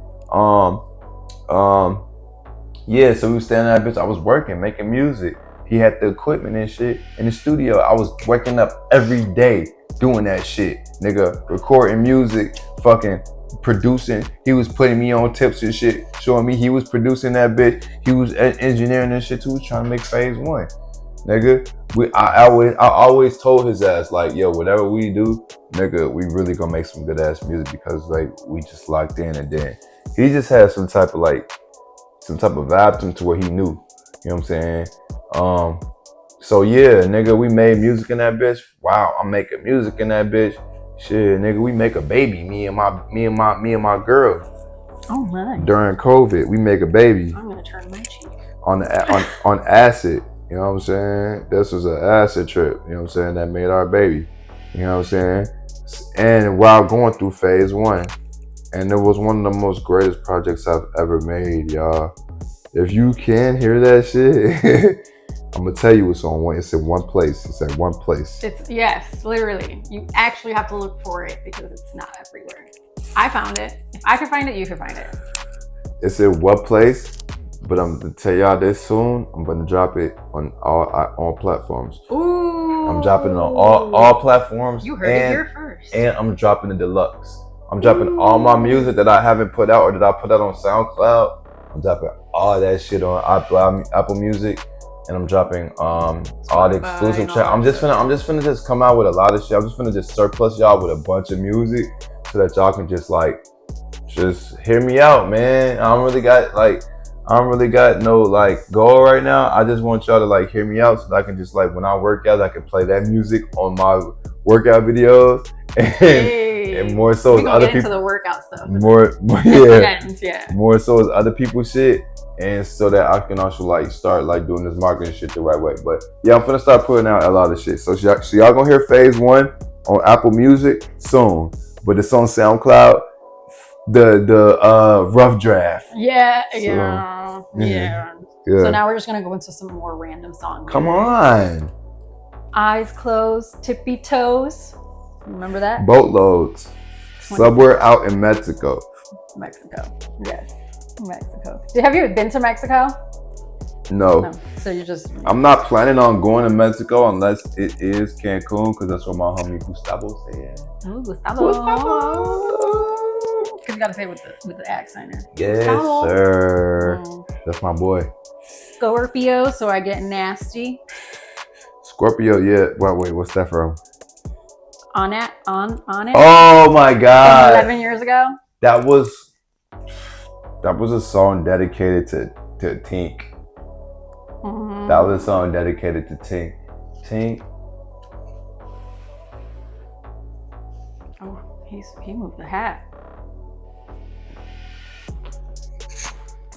B: Yeah, so we was standing in that bitch. I was working, making music. He had the equipment and shit in the studio. I was waking up every day doing that shit. Nigga, recording music, fucking producing. He was putting me on tips and shit, showing me he was producing that bitch. He was engineering and shit too, trying to make phase 1. Nigga, I always told his ass, like, yo, whatever we do, nigga, we really gonna make some good ass music, because like we just locked in. And then he just had some type of vibe to him to where he knew. You know what I'm saying? So yeah, nigga, we made music in that bitch. Wow, I'm making music in that bitch. Shit, nigga, we make a baby. Me and my girl.
A: Oh my.
B: During COVID, we make a baby.
A: I'm gonna turn my cheek.
B: On acid. You know what I'm saying? This was an acid trip. You know what I'm saying? That made our baby. You know what I'm saying? And while going through phase 1, and it was one of the most greatest projects I've ever made, y'all. If you can hear that shit, I'm gonna tell you it's on one. It's in one place. It's at one place.
A: It's yes, literally. You actually have to look for it because it's not everywhere. I found it. If I can find it, you can find it.
B: It's in one place, but I'm gonna tell y'all this soon. I'm gonna drop it on all platforms.
A: Ooh.
B: I'm dropping it on all platforms.
A: You heard it here first.
B: And I'm dropping the deluxe. I'm dropping all my music that I haven't put out or that I put out on SoundCloud. I'm dropping all that shit on Apple Music, and I'm dropping all the exclusive tracks. I'm just finna come out with a lot of shit. I'm just finna just surplus y'all with a bunch of music so that y'all can just hear me out, man. I don't really got no goal right now. I just want y'all to hear me out so that I can just when I work out, I can play that music on my workout videos and more so as other people.
A: Into the workout stuff.
B: More so as other people's shit, and so that I can also start doing this marketing shit the right way. But yeah, I'm gonna start putting out a lot of shit. So y'all gonna hear phase 1 on Apple Music soon, but it's on SoundCloud. The rough draft.
A: Yeah.
B: Good.
A: So now we're just gonna go into some more random songs.
B: Come on.
A: Eyes closed, tippy toes. Remember that?
B: Boatloads. Somewhere out in Mexico.
A: Mexico. Yes. Mexico. Have you been to Mexico?
B: No.
A: So you just...
B: I'm not planning on going to Mexico unless it is Cancun, because that's where my homie Gustavo said.
A: Oh, Gustavo. Because you gotta say with the accent.
B: Yes, Gustavo. Sir. That's my boy.
A: Scorpio, so I get nasty.
B: Scorpio, yeah. Wait, what's that from?
A: On it.
B: Oh my God.
A: 11 years ago.
B: That was a song dedicated to Tink. Mm-hmm. That was a song dedicated to Tink. Tink.
A: Oh, he moved the hat.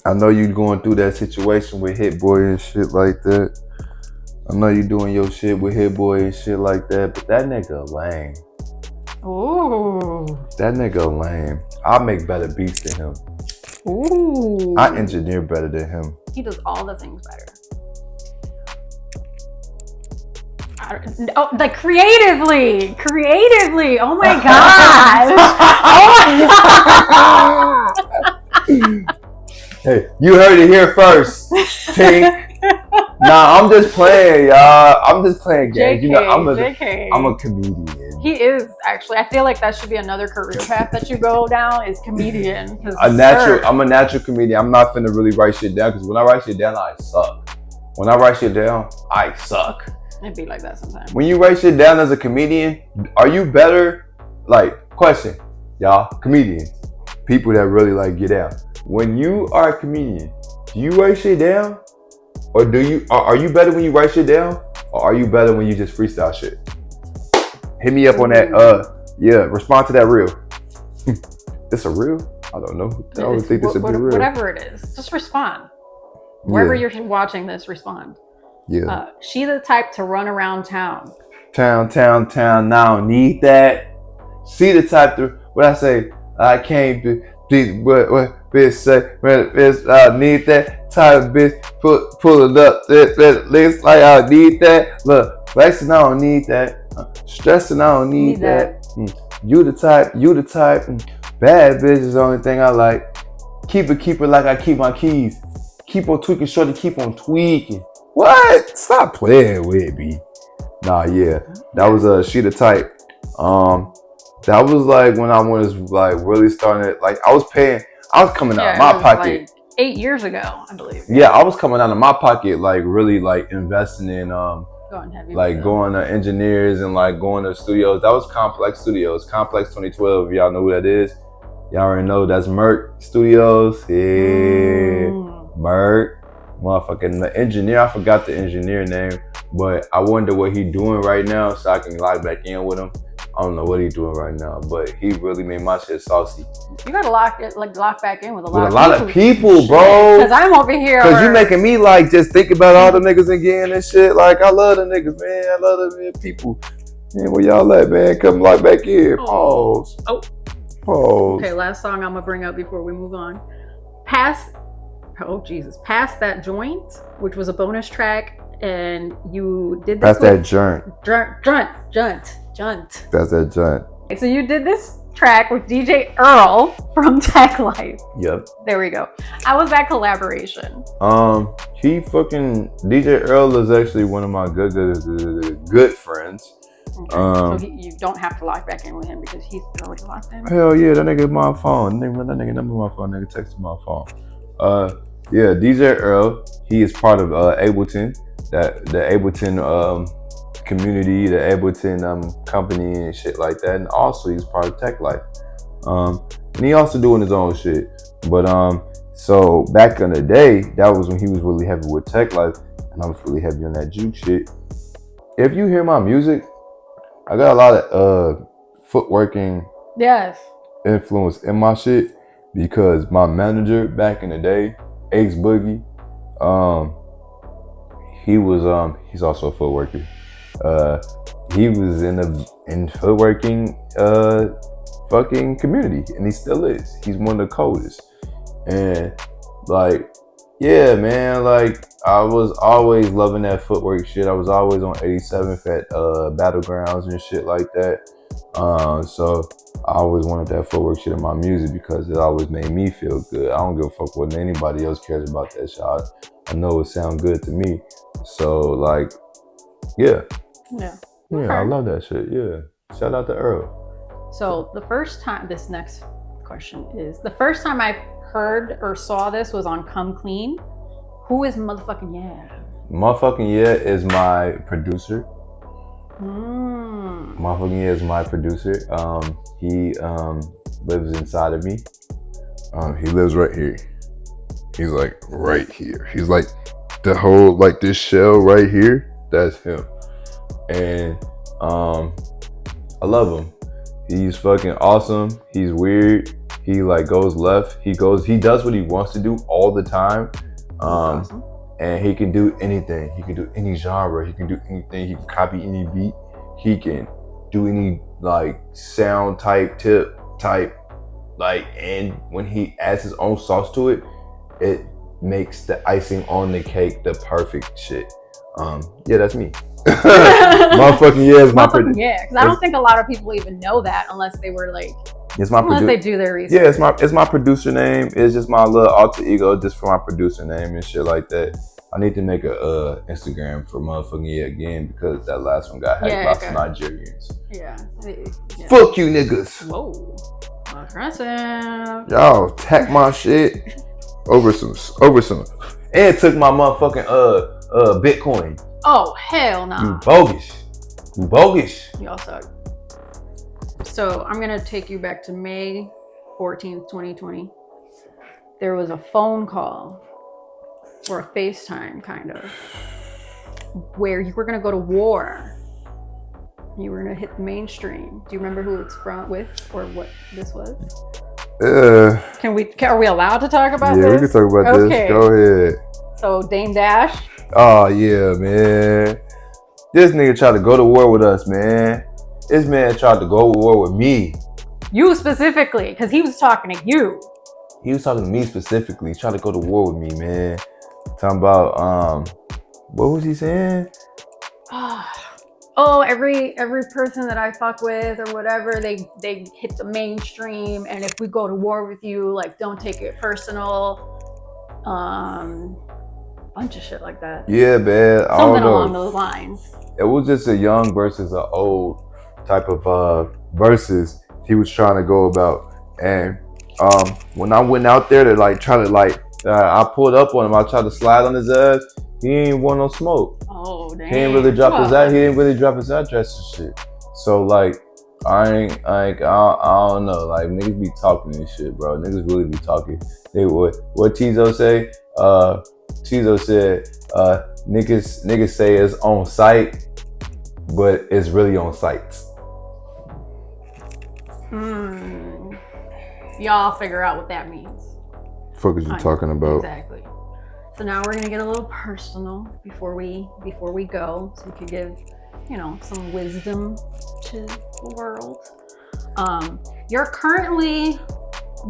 B: I know you going through that situation with Hit Boy and shit like that. I know you doing your shit with Hit Boy and shit like that, but that nigga lame.
A: Ooh.
B: That nigga lame. I make better beats than him.
A: Ooh.
B: I engineer better than him.
A: He does all the things better. Creatively. Oh my God. Oh my God.
B: Hey, you heard it here first, Tink. Nah, I'm just playing, y'all. I'm just playing games. I'm a comedian.
A: He is actually. I feel like that should be another career path that you go down is comedian.
B: I'm a natural comedian. I'm not finna really write shit down because when I write shit down, I suck. When I write shit down, I suck.
A: It'd be like that sometimes.
B: When you write shit down as a comedian, are you better? Question, y'all, comedians, people that really get out. When you are a comedian, do you write shit down? Or are you better when you write shit down? Or are you better when you just freestyle shit? Hit me up on that. Respond to that reel. It's a reel? I don't know. I don't think this would be real.
A: Whatever it is, just respond. Wherever you're watching this, respond.
B: Yeah.
A: She the type to run around town.
B: Town. I don't need that. She the type to, what I say, I can't be, what bitch say, bitch, I need that. Type of bitch, pull it up, looks like I need that. Look, flexing, I don't need that. Stressing, I don't need that. You the type. Bad bitch is the only thing I like. Keep it like I keep my keys. Keep on tweaking, shorty, keep on tweaking. What? Stop playing with me. Nah, yeah. That was she the type. That was when I was really starting it. I was coming out of my pocket.
A: 8 years ago, I believe.
B: Yeah, I was coming out of my pocket, really investing in going to engineers and going to studios. That was Complex Studios. Complex 2012, y'all know who that is. Y'all already know that's Merc Studios. Yeah. Merc. Motherfucking the engineer, I forgot the engineer name, but I wonder what he doing right now so I can log back in with him. I don't know what he's doing right now, but he really made my shit saucy.
A: You gotta lock back in with a lot
B: of people, bro.
A: Because I'm over here.
B: Because you making me just think about all the niggas again and shit. I love the niggas, man. I love the people. Man, where y'all at, man? Come lock back in. Pause.
A: Oh.
B: Pause.
A: Okay, last song I'm gonna bring up before we move on. Pass oh Jesus, Pass That Joint, which was a bonus track, and you did this
B: Pass That Junt.
A: Junt.
B: That's that Junt.
A: So you did this track with DJ Earl from Teklife.
B: Yep.
A: There we go. How was that collaboration?
B: He fucking DJ Earl is actually one of my good friends.
A: Okay. So you don't have to lock back in with him because he's already locked in.
B: Hell yeah, that nigga my phone. That nigga number my phone. Nigga texted my phone. Yeah, DJ Earl. He is part of Ableton, the Ableton community, the Ableton company and shit like that. And also he's part of Teklife. And he also doing his own shit. But so back in the day, that was when he was really heavy with Teklife, and I was really heavy on that juke shit. If you hear my music, I got a lot of footworking influence in my shit because my manager back in the day, Ace Boogie, he's also a footworker. He was in footworking fucking community, and he still is. He's one of the coldest. And like, yeah, man, like I was always loving that footwork shit. I was always on 87th at Battlegrounds and shit like that. So I always wanted that footwork shit in my music because it always made me feel good. I don't give a fuck what anybody else cares about that shit. I know it sounds good to me. So like, yeah.
A: Okay.
B: I love that shit. Yeah. Shout out to Earl.
A: So the first time, this next question is, the first time I heard or saw this was on Come Clean. Who is motherfucking Yeah?
B: Motherfucking Yeah is my producer. Motherfucking Yeah is my producer. He lives inside of me. He lives right here. He's like right here. He's like the whole, like this shell right here. That's him. And I love him. He's fucking awesome. He's weird. He like goes left. He does what he wants to do all the time.
A: Awesome.
B: And he can do anything. He can do any genre. He can do anything. He can copy any beat. He can do any like sound type, tip type, like, and when he adds his own sauce to it, it makes the icing on the cake the perfect shit. Yeah, that's me. Motherfucking Yeah is my producer.
A: Yeah, because I don't think a lot of people even know that unless they were like,
B: unless
A: they do their research.
B: Yeah, it's my producer name. It's just my little alter ego just for my producer name and shit like that. I need to make a Instagram for motherfucking Yeah again because that last one got hacked by some Nigerians.
A: Yeah.
B: Fuck you niggas.
A: Whoa. Aggressive.
B: Y'all attack my shit over some and took my motherfucking Bitcoin.
A: Oh hell no.
B: You bogus.
A: Y'all suck. So I'm gonna take you back to May 14th, 2020. There was a phone call or a FaceTime kind of where you were gonna go to war. You were gonna hit the mainstream. Do you remember who it's with or what this was? Are we allowed to talk about this?
B: Yeah, we can talk about this. Go ahead.
A: So Dame Dash.
B: Oh yeah, man. This nigga tried to go to war with us, man. This man tried to go to war with me.
A: You specifically, because he was talking to you.
B: He was talking to me specifically. He tried to go to war with me, man. Talking about what was he saying?
A: Oh, every person that I fuck with or whatever, they hit the mainstream, and if we go to war with you, like don't take it personal. Bunch of shit like that.
B: Yeah, man.
A: Something along those lines.
B: It was just a young versus an old type of verses he was trying to go about. And when I went out there to like try to like I pulled up on him, I tried to slide on his ass. He ain't want no smoke.
A: Oh damn.
B: He didn't really drop his address and shit. So like I don't know. Like niggas be talking and shit, bro. Niggas really be talking. What Tizo say? Tizo said, niggas say it's on site, but it's really on sites.
A: Y'all figure out what that means.
B: Fuck is you talking about?
A: Exactly. So now we're gonna get a little personal before we go, so we can give, some wisdom to the world. You're currently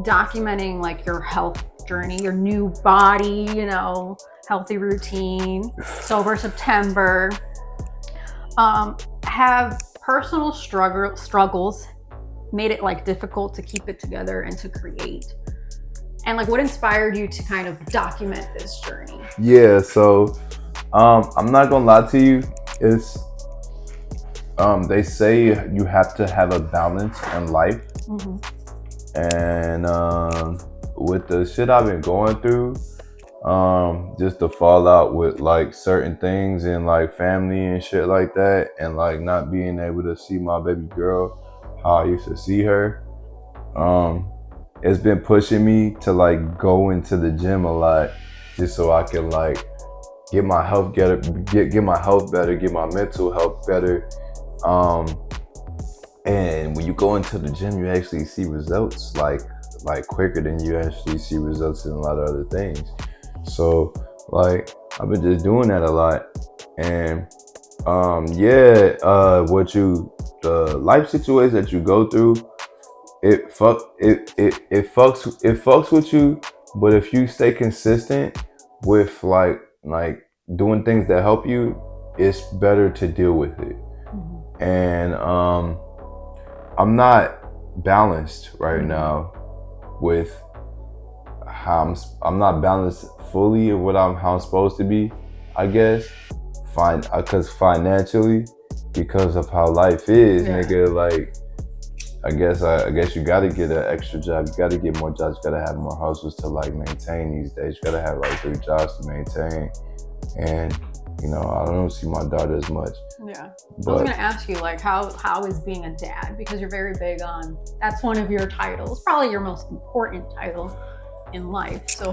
A: documenting like your health journey, your new body, you know, healthy routine, sober September. Have personal struggles made it like difficult to keep it together and to create? And like, what inspired you to kind of document this journey?
B: Yeah, so I'm not gonna lie to you. It's they say you have to have a balance in life, and with the shit I've been going through, just the fallout with like certain things and like family and shit like that, and like not being able to see my baby girl how I used to see her. It's been pushing me to like go into the gym a lot, just so I can like get my health better, get my health better, get my mental health better. And when you go into the gym, you actually see results like quicker than you actually see results in a lot of other things. So like I've been just doing that a lot, and the life situation that you go through, it fucks with you. But if you stay consistent with like doing things that help you, it's better to deal with it. And I'm not balanced right now with how I'm not balanced fully of how I'm supposed to be, I guess. Because financially, because of how life is, nigga, like I guess you gotta get an extra job, you gotta get more jobs, you gotta have more hustles to like maintain these days. You gotta have like 3 jobs to maintain. And you know, I don't see my daughter as much.
A: Yeah. But I was gonna ask you, like, how is being a dad? Because you're very big on, that's one of your titles, probably your most important title in life. So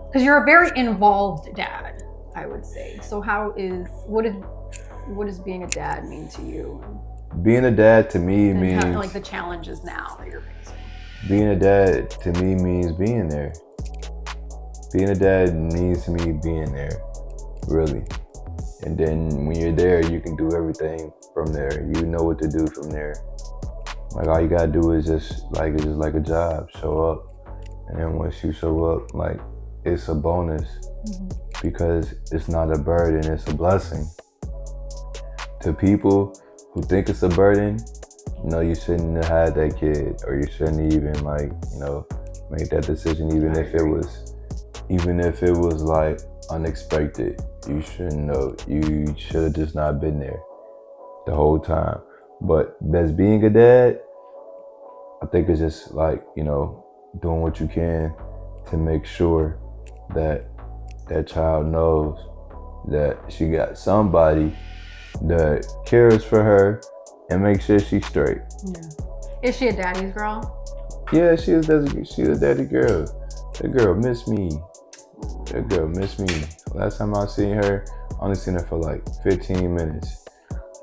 A: because you're a very involved dad, I would say. So what does being a dad mean to you?
B: Being a dad to me means
A: like the challenges now that you're facing.
B: Being a dad to me means being there. Being a dad means to me being there, really. And then when you're there, you can do everything from there. You know what to do from there. Like all you gotta do is just like a job. Show up, and then once you show up, like it's a bonus because it's not a burden. It's a blessing. To people who think it's a burden, no, you shouldn't have had that kid, or you shouldn't even make that decision, even if it was like unexpected. You shouldn't know. You should have just not been there the whole time. But as being a dad, I think it's just like, doing what you can to make sure that that child knows that she got somebody that cares for her and make sure she's straight.
A: Yeah. Is she a daddy's girl?
B: Yeah, she's a daddy girl. That girl miss me. Last time I seen her, I only seen her for like 15 minutes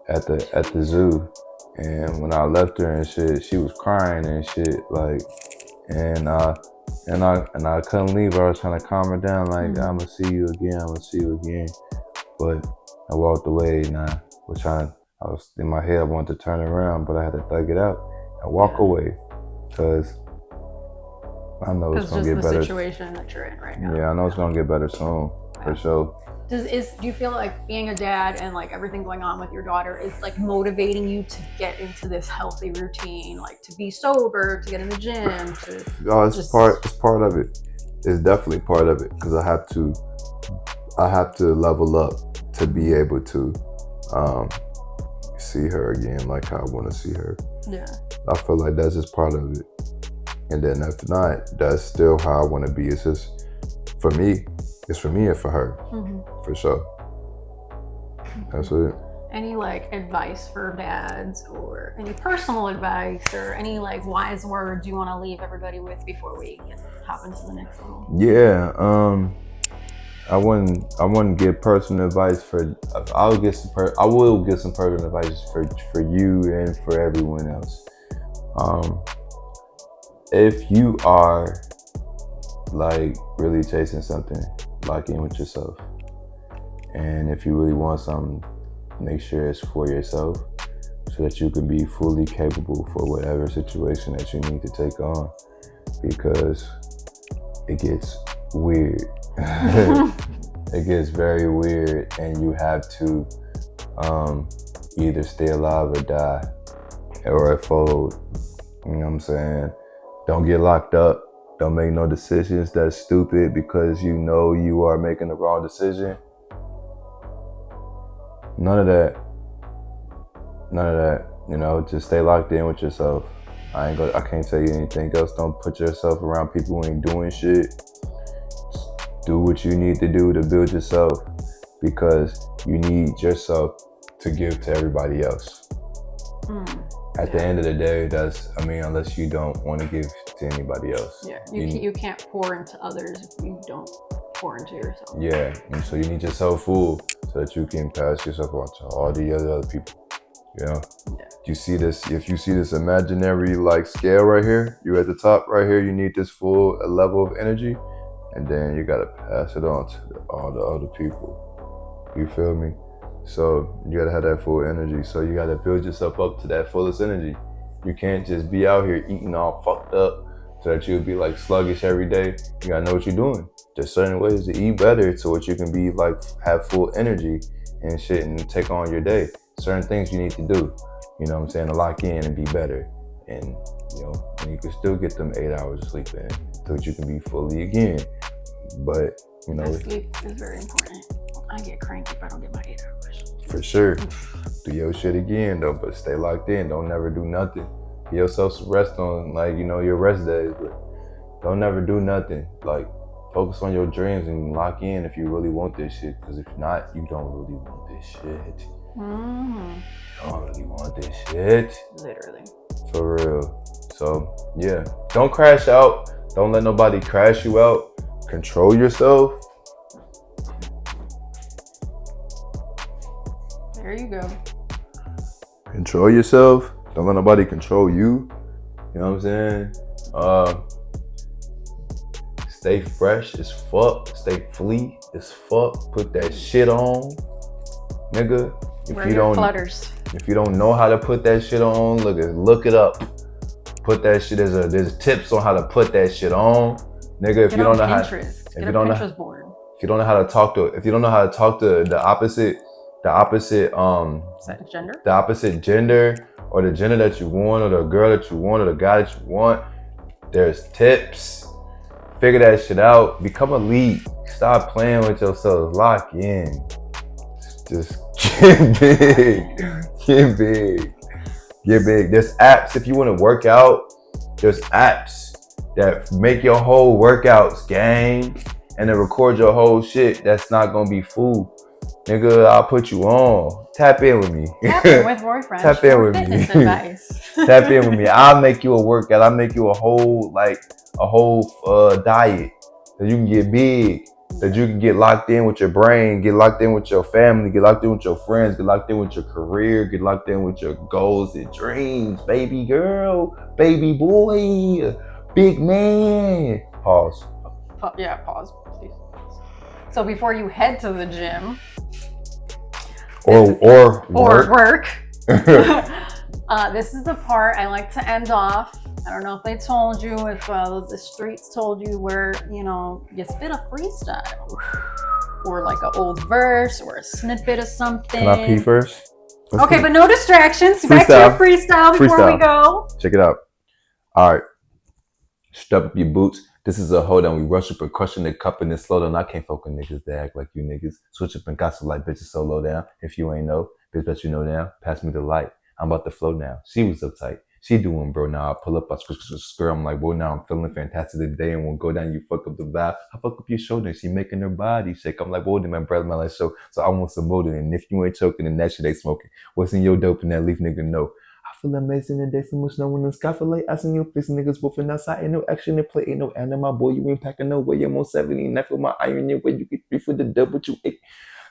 B: at the zoo. And when I left her and shit, she was crying and shit, like, and I couldn't leave her. I was trying to calm her down, like, I'ma see you again. But I walked away and I was in my head, I wanted to turn around, but I had to thug it out and walk away, because I know it's gonna get better.
A: The situation that you're in right now.
B: Yeah, I know it's gonna get better soon, for sure.
A: Do you feel like being a dad and like everything going on with your daughter is like motivating you to get into this healthy routine, like to be sober, to get in the gym?
B: It's part of it. It's definitely part of it, because I have to level up to be able to see her again like how I want to see her.
A: Yeah.
B: I feel like that's just part of it. And then if not, that's still how I want to be. It's just for me. It's for me and for her, for sure. That's it.
A: Any like advice for dads, or any personal advice, or any like wise words you want to leave everybody with before we hop into the next level?
B: Yeah, I wouldn't give personal advice I will give some personal advice for you and for everyone else. If you are like really chasing something, lock in with yourself. And if you really want something, make sure it's for yourself, so that you can be fully capable for whatever situation that you need to take on. Because it gets weird. It gets very weird, and you have to either stay alive or die, or fold. You know what I'm saying? Don't get locked up. Don't make no decisions that's stupid because you know you are making the wrong decision. None of that. You know, just stay locked in with yourself. I can't tell you anything else. Don't put yourself around people who ain't doing shit. Just do what you need to do to build yourself, because you need yourself to give to everybody else. At the end of the day, unless you don't want to give to anybody else.
A: Yeah, you can't pour into others if you don't pour into yourself.
B: Yeah, and so you need yourself full so that you can pass yourself on to all the other people. You know? Yeah. You see this, if you see this imaginary like scale right here, you at the top right here, you need this full level of energy, and then you gotta pass it on to all the other people. You feel me? So you gotta have that full energy. So you gotta build yourself up to that fullest energy. You can't just be out here eating all fucked up so that you'll be like sluggish every day. You gotta know what you're doing. There's certain ways to eat better so that you can be like, have full energy and shit and take on your day. Certain things you need to do, you know what I'm saying, to lock in and be better. And, you know, and you can still get them 8 hours of sleep in so that you can be fully again. But, you know.
A: Sleep is very important. I get cranky if I don't get my 8 hours.
B: For sure. Do your shit again though, but stay locked in. Don't never do nothing. Give yourself some rest on, like, you know, your rest days, but don't never do nothing. Like, focus on your dreams and lock in if you really want this shit. Because if not, you don't really want this shit. You don't really want this shit.
A: Literally.
B: For real. So, yeah. Don't crash out. Don't let nobody crash you out. Control yourself.
A: There you go.
B: Control yourself. Don't let nobody control you. You know what I'm saying? Stay fresh as fuck. Stay fleet as fuck. Put that shit on, nigga. If you don't know how to put that shit on, look it up. Put that shit. There's tips on how to put that shit on, nigga. If you don't know how, if you don't know how to talk to the opposite gender, or the gender that you want, or the girl that you want, or the guy that you want, there's tips. Figure that shit out. Become a lead. Stop playing with yourself. Lock in. Just get big. Get big. Get big. There's apps if you want to work out. There's apps that make your whole workouts, gang, and then record your whole shit. That's not gonna be food. Nigga, I'll put you on. Tap in with me.
A: Tap in with boyfriend.
B: Tap in with me. Tap in with me. I'll make you a workout. I'll make you a whole diet that you can get big, that you can get locked in with your brain, get locked in with your family, get locked in with your friends, get locked in with your career, get locked in with your goals and dreams, baby girl, baby boy, big man. Pause.
A: Yeah, pause, please. So before you head to the gym,
B: or work.
A: This is the part I like to end off. I don't know if they told you, if the streets told you, where, you know, you spit a freestyle or like an old verse or a snippet of something.
B: Can I pee first?
A: Okay, but no distractions. Back to your freestyle before we go.
B: Check it out. All right. Strap up your boots. This is a hold on. We rush up and crushing the cup and then slow down. I can't fuck with niggas that act like you niggas. Switch up and gossip like bitches so low down. If you ain't know, bitch bet you know now. Pass me the light. I'm about to flow now. She was uptight. She doing, bro. Now I pull up, I skirt. I'm like, bro, now I'm feeling fantastic today and won't go down. You fuck up the vibe. I fuck up your shoulder. She making her body shake. I'm like, whoa, my brother, my life show. So I want some more than. And if you ain't choking, then that shit ain't smoking. What's in your dope and that leaf nigga know? I feel amazing and there's so much snow in the sky. Feel like I seen your face, niggas wolfing outside. Ain't no action in play, ain't no animal, boy. You ain't packing no way. I'm on 70, and I feel my iron your way. You get 3 for the double, you ate.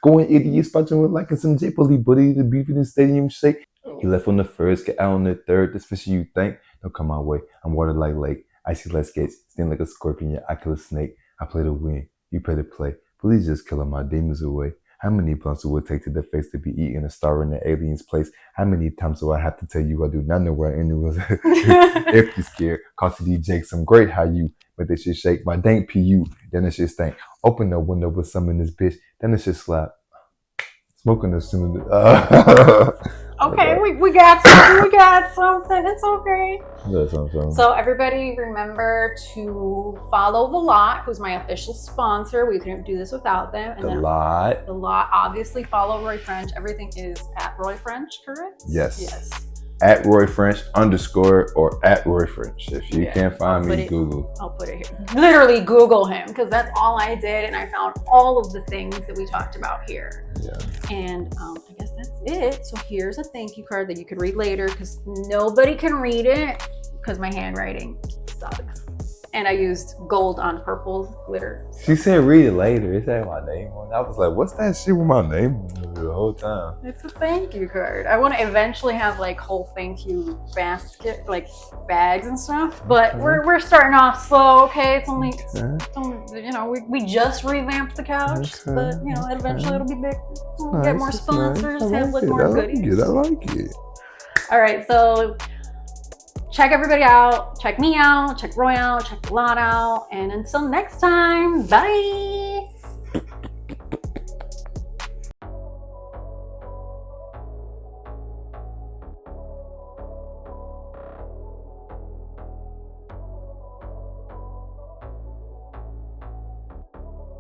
B: Going idiot, spotting with like some J. Polly, buddy, the beef in the stadium shake. You left on the first, get out on the third. This fishy you think, don't come my way. I'm water like lake, icy like skates, sting like a scorpion. Yeah, I kill a snake. I play to win, you play to play. Please just killing my demons away. How many bumps will it take to the face to be eaten a star in the alien's place? How many times do I have to tell you I do not know where anyone if you scared? Cause DJ some great how you, but they should shake my dank PU, then it should stink. Open the window with some in this bitch, then it should slap. Smoking as soon as
A: Okay, we got something. We got something. It's okay.
B: That's something.
A: So everybody remember to follow The Lot, who's my official sponsor. We couldn't do this without them. And
B: The Lot.
A: The Lot. Obviously follow Roy French. Everything is at Roy French, correct?
B: Yes.
A: Yes.
B: At Roy French _ or at Roy French. If you can't find me, Google.
A: I'll put it here. Literally Google him, because that's all I did, and I found all of the things that we talked about here.
B: Yeah.
A: And I guess that's it. So here's a thank you card that you could read later, because nobody can read it because my handwriting sucks. And I used gold on purple glitter.
B: She said read it later. It said my name on it. I was like, what's that shit with my name on it the whole time?
A: It's a thank you card. I want to eventually have like whole thank you basket, like bags and stuff. But we're starting off slow, okay? It's only, you know, we just revamped the couch. But, you know, eventually it'll be big. We'll get more sponsors, have like more goodies.
B: I like it.
A: All right, so check everybody out. Check me out. Check Roy out. Check The Lot out. And until next time, bye.